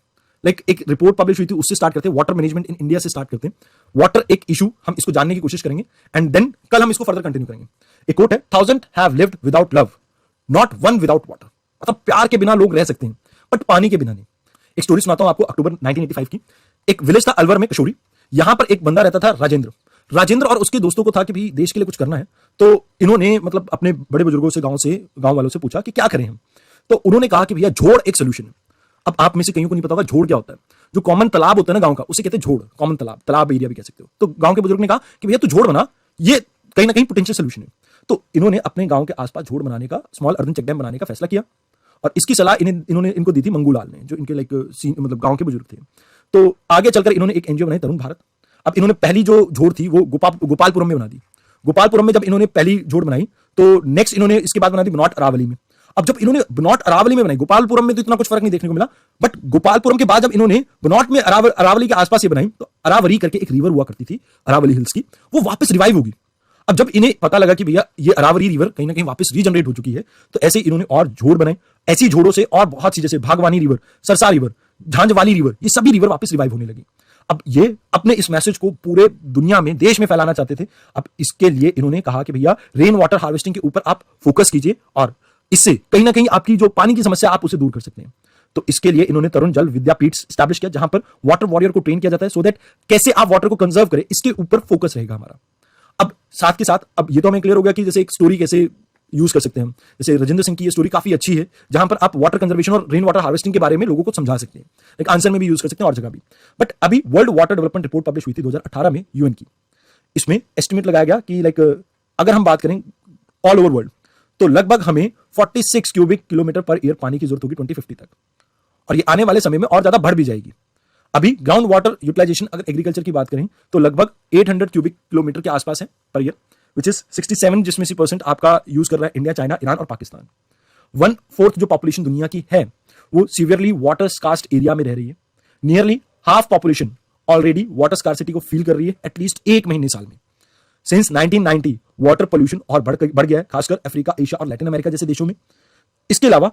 Like एक रिपोर्ट पब्लिश हुई थी, उससे स्टार्ट करते हैं, वाटर मैनेजमेंट इन इंडिया से स्टार्ट करते हैं। वाटर एक इशू, हम इसको जानने की कोशिश करेंगे एंड देन कल हम इसको फर्दर कंटिन्यू करेंगे। एक कोट है, 1000 have lived without love, not one without water. मतलब प्यार के बिना लोग रह सकते हैं बट पानी के बिना नहीं। एक स्टोरी सुनाता हूं आपको अक्टूबर 1985 की। एक विलेज था अलवर में, कशोरी। यहां पर एक बंदा रहता था राजेंद्र और उसके दोस्तों को था कि भाई देश के लिए कुछ करना है, तो इन्होंने मतलब अपने बड़े बुजुर्गों से गांव वालों से पूछा कि क्या करें हम। तो उन्होंने कहा कि भैया झोड़ एक सोल्यूशन है। अब आप में से कईयों को नहीं पता होगा झोड़ क्या होता है। जो कॉमन तालाब होता है ना गांव का, उसे कहते हैं झोड़, कॉमन तालाब एरिया भी कह सकते हो। तो गांव के बुजुर्ग ने कहा कि भैया तू झोड़ बना, ये कहीं ना कहीं पोटेंशियल सोल्यूशन है। तो इन्होंने अपने गांव के आसपास झोड़ बनाने का, स्मॉल अर्बन चेक डैम बनाने का फैसला किया और इसकी सलाह इन्होंने इनको दी थी मंगूलाल ने, जो इनके लाइक मतलब गांव के बुजुर्ग थे। तो आगे चलकर इन्होंने एक एनजीओ बनाई, तरुण भारत। अब इन्होंने पहली जो झोड़ थी वो गोपालपुरम में बना दी। गोपालपुरम में जब इन्होंने पहली झोड़ बनाई तो नेक्स्ट इन्होंने इसके बाद बना दी बनॉट अरावली में। अब जब इन्होंने बनॉट अरावली में बनाई, गोपालपुरम में तो इतना कुछ फर्क नहीं देखने को मिला, बट गोपालपुरम के बाद जब इन्होंने बनॉट में अरावली के आसपास ये बनाई, तो अरावली करके एक रिवर हुआ करती थी अरावली हिल्स की, वो वापस रिवाइव होगी। अब जब इन्हें पता लगा कि भैया ये अरावली रिवर कहीं ना कहीं वापस रीजनरेट हो चुकी है, तो ऐसे इन्होंने और झोड़ बनाए। ऐसी झोड़ों से और बहुत सी, जैसे Bhagwani river, Sarsa river, झांझवाली river, ये सभी रिवर वापस रिवाइव होने लगी। अब ये अपने इस मैसेज को पूरे दुनिया में, देश में फैलाना चाहते थे। अब इसके लिए इन्होंने कहा कि भैया रेन वाटर हार्वेस्टिंग के ऊपर आप फोकस कीजिए और इससे कहीं ना कहीं आपकी जो पानी की समस्या आप उसे दूर कर सकते हैं। तो इसके लिए इन्होंने तरुण जल विद्यापीठ स्टैब्लिश किया, जहां पर वाटर वॉरियर को ट्रेन किया जाता है, सो दैट कैसे आप वाटर को कंजर्व करें, इसके ऊपर फोकस रहेगा हमारा। अब साथ के साथ अब ये तो हमें क्लियर हो गया कि जैसे एक स्टोरी कैसे यूज कर सकते हैं हम। जैसे राजेंद्र सिंह की ये स्टोरी काफी अच्छी है, जहां पर आप वाटर कंजर्वेशन और रेन वाटर हार्वेस्टिंग के बारे में लोगों को समझा सकते हैं। एक आंसर में भी यूज कर सकते हैं और जगह भी। बट अभी world water development report publish हुई थी 2018 में यूएन की। इसमें एस्टिमेट लगाया गया कि लाइक अगर हम बात करें ऑल ओवर वर्ल्ड, तो लगभग हमें 46 क्यूबिक किलोमीटर पर ईयर पानी की जरूरत होगी 2050 तक, और ये आने वाले समय में और ज्यादा बढ़ भी जाएगी। अभी ग्राउंड वाटर यूटिलाइजेशन अगर एग्रीकल्चर की बात करें तो लगभग 800 क्यूबिक किलोमीटर के आसपास है पर ईयर, विच इज 67, जिसमें से % आपका यूज कर रहा है इंडिया, चाइना, ईरान और पाकिस्तान। 1/4 जो पॉपुलेशन दुनिया की है वो सीवियरली वाटर स्कार्स्ड एरिया में रह रही है। Nearly half population already water scarcity को फील कर रही है एटलीस्ट 1 महीने साल में। सिंस 1990 वाटर पोल्यूशन और बढ़ गया है, खासकर अफ्रीका, एशिया और लैटिन अमेरिका जैसे देशों में। इसके अलावा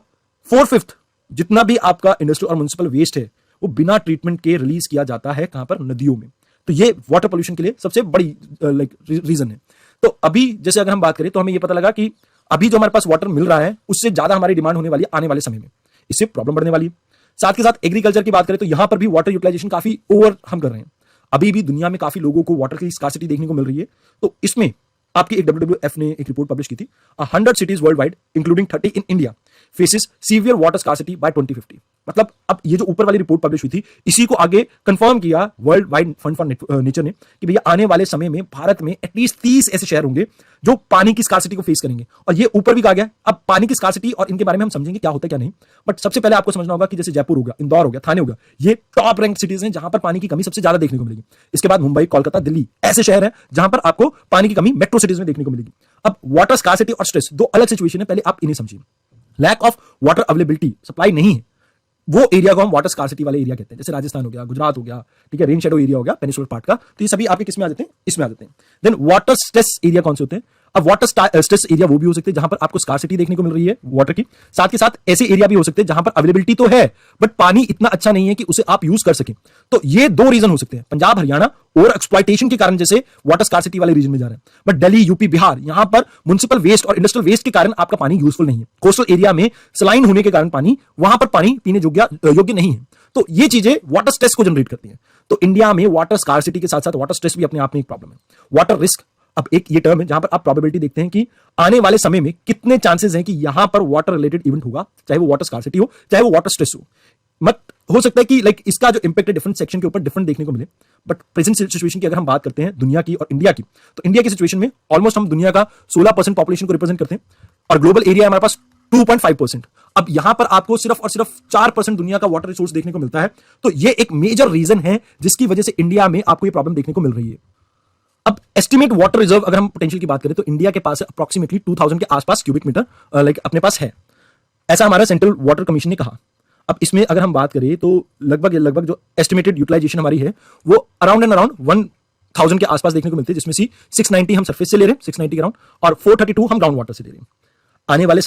4/5 जितना भी आपका इंडस्ट्रियल और म्युनिसिपल वेस्ट है वो बिना ट्रीटमेंट के रिलीज किया जाता है, कहां पर, नदियों में। तो ये वाटर पोल्यूशन के लिए सबसे बड़ी रीजन है। तो अभी जैसे अगर हम बात करें तो हमें ये पता लगा कि अभी जो हमारे पास वाटर मिल रहा है उससे ज्यादा हमारी डिमांड होने वाली है आने वाले समय में, इससे प्रॉब्लम बढ़ने वाली है। साथ के साथ एग्रीकल्चर की बात करें तो यहां पर भी वाटर यूटिलाइजेशन काफी ओवर हम कर रहे हैं। अभी भी दुनिया में काफी लोगों को वाटर की स्कार्सिटी देखने को मिल रही है। तो इसमें आपकी एक WWF ने एक रिपोर्ट पब्लिश की थी, 100 cities world including 30 in India faces severe water scarcity by 2050। मतलब अब ये जो ऊपर वाली रिपोर्ट पब्लिश हुई थी इसी को आगे कंफर्म किया world wide fund for nature ने कि भैया आने वाले समय में भारत में एटलीस्ट 30 ऐसे शहर होंगे जो पानी की स्कार्सिटी को फेस करेंगे। और ये ऊपर भी कहा गया। अब पानी की स्कार्सिटी और इनके बारे में हम समझेंगे क्या होता है क्या नहीं, बट सबसे पहले आपको समझना होगा कि जैसे जयपुर हो गया, इंदौर हो गया, थाने हो गया, ये टॉप रैंक सिटीज हैं जहां पर पानी की कमी सबसे ज्यादा देखने को मिलेगी। इसके बाद मुंबई, कोलकाता, दिल्ली ऐसे शहर हैं जहां पर आपको पानी की कमी मेट्रो सिटीज में देखने को मिलेगी। अब वाटर स्कार्सिटी और स्ट्रेस दो अलग सिचुएशन है, पहले आप इन्हें समझिए। Lack of water availability, supply नहीं है, वो एरिया को हम वाटर स्कार्सिटी वाले एरिया कहते हैं। जैसे राजस्थान हो गया, गुजरात हो गया, ठीक है, रेन शेडो एरिया हो गया, पेनिनसुलर पार्ट का, तो ये सभी आपके किस में आ जाते हैं, इसमें आ जाते हैं। देन वाटर स्ट्रेस एरिया कौन से होते हैं? अब वाटर स्ट्रेस एरिया वो भी हो सकते हैं जहां पर आपको स्कार्सिटी देखने को मिल रही है वाटर की। साथ के साथ ऐसे एरिया भी हो सकते हैं जहां पर अवेलेबिलिटी तो है बट पानी इतना अच्छा नहीं है कि उसे आप यूज कर सकें। तो ये दो रीजन हो सकते हैं, पंजाब, हरियाणा ओवर एक्सप्लॉइटेशन के कारण जैसे वाटर स्कार्सिटी वाले रीजन में जा रहे हैं, बट दिल्ली, यूपी, बिहार यहां पर म्युनिसिपल वेस्ट और इंडस्ट्रियल वेस्ट के कारण आपका पानी यूजफुल नहीं है। कोस्टल एरिया में सलाइन होने के कारण पानी वहां पर पानी पीने योग्य नहीं है। तो ये चीजें वाटर स्ट्रेस को जनरेट करती हैं। तो इंडिया में वाटर स्कार्सिटी के साथ साथ वाटर स्ट्रेस भी अपने आप में एक प्रॉब्लम है। वाटर रिस्क, अब एक ये टर्म है जहां पर आप प्रोबेबिलिटी देखते हैं कि आने वाले समय में कितने चांसेस हैं कि यहां पर वाटर रिलेटेड इवेंट होगा, चाहे वो वाटर स्कार्सिटी हो चाहे वो वाटर स्ट्रेस हो। मत हो सकता है कि लाइक इसका जो इंपैक्ट है डिफरेंट सेक्शन के ऊपर डिफरेंट देखने को मिले, बट प्रेजेंट सिचुएशन की अगर हम बात करते हैं दुनिया की और इंडिया की, तो इंडिया की सिचुएशन में ऑलमोस्ट हम दुनिया का 16% पॉपुलेशन को रिप्रेजेंट करते हैं और ग्लोबल एरिया है हमारे पास 2.5%। अब यहां पर आपको सिर्फ और सिर्फ 4% दुनिया का वाटर रिसोर्स देखने को मिलता है, तो ये एक मेजर रीजन है जिसकी वजह से इंडिया में आपको ये प्रॉब्लम देखने को मिल रही है। अब एस्टिमेट वाटर रिजर्व अगर हम पोटेंशियल की बात करें तो इंडिया के पास अप्रोक्सीमेटली 2000 के आसपास क्यूबिक मीटर लाइक अपने पास है, ऐसा हमारा सेंट्रल वाटर कमीशन ने कहा। अब इसमें अगर हम बात करें तो लगभग जो एस्टिमेटेड यूटिलाइजेशन हमारी है वो अराउंड 1000 के आसपास देखने को मिलती है, जिसमें से 690 हम सरफेस से ले रहे हैं, 690 के अराउंड, और 432 हम ग्राउंड वाटर से ले रहे हैं। आने वाले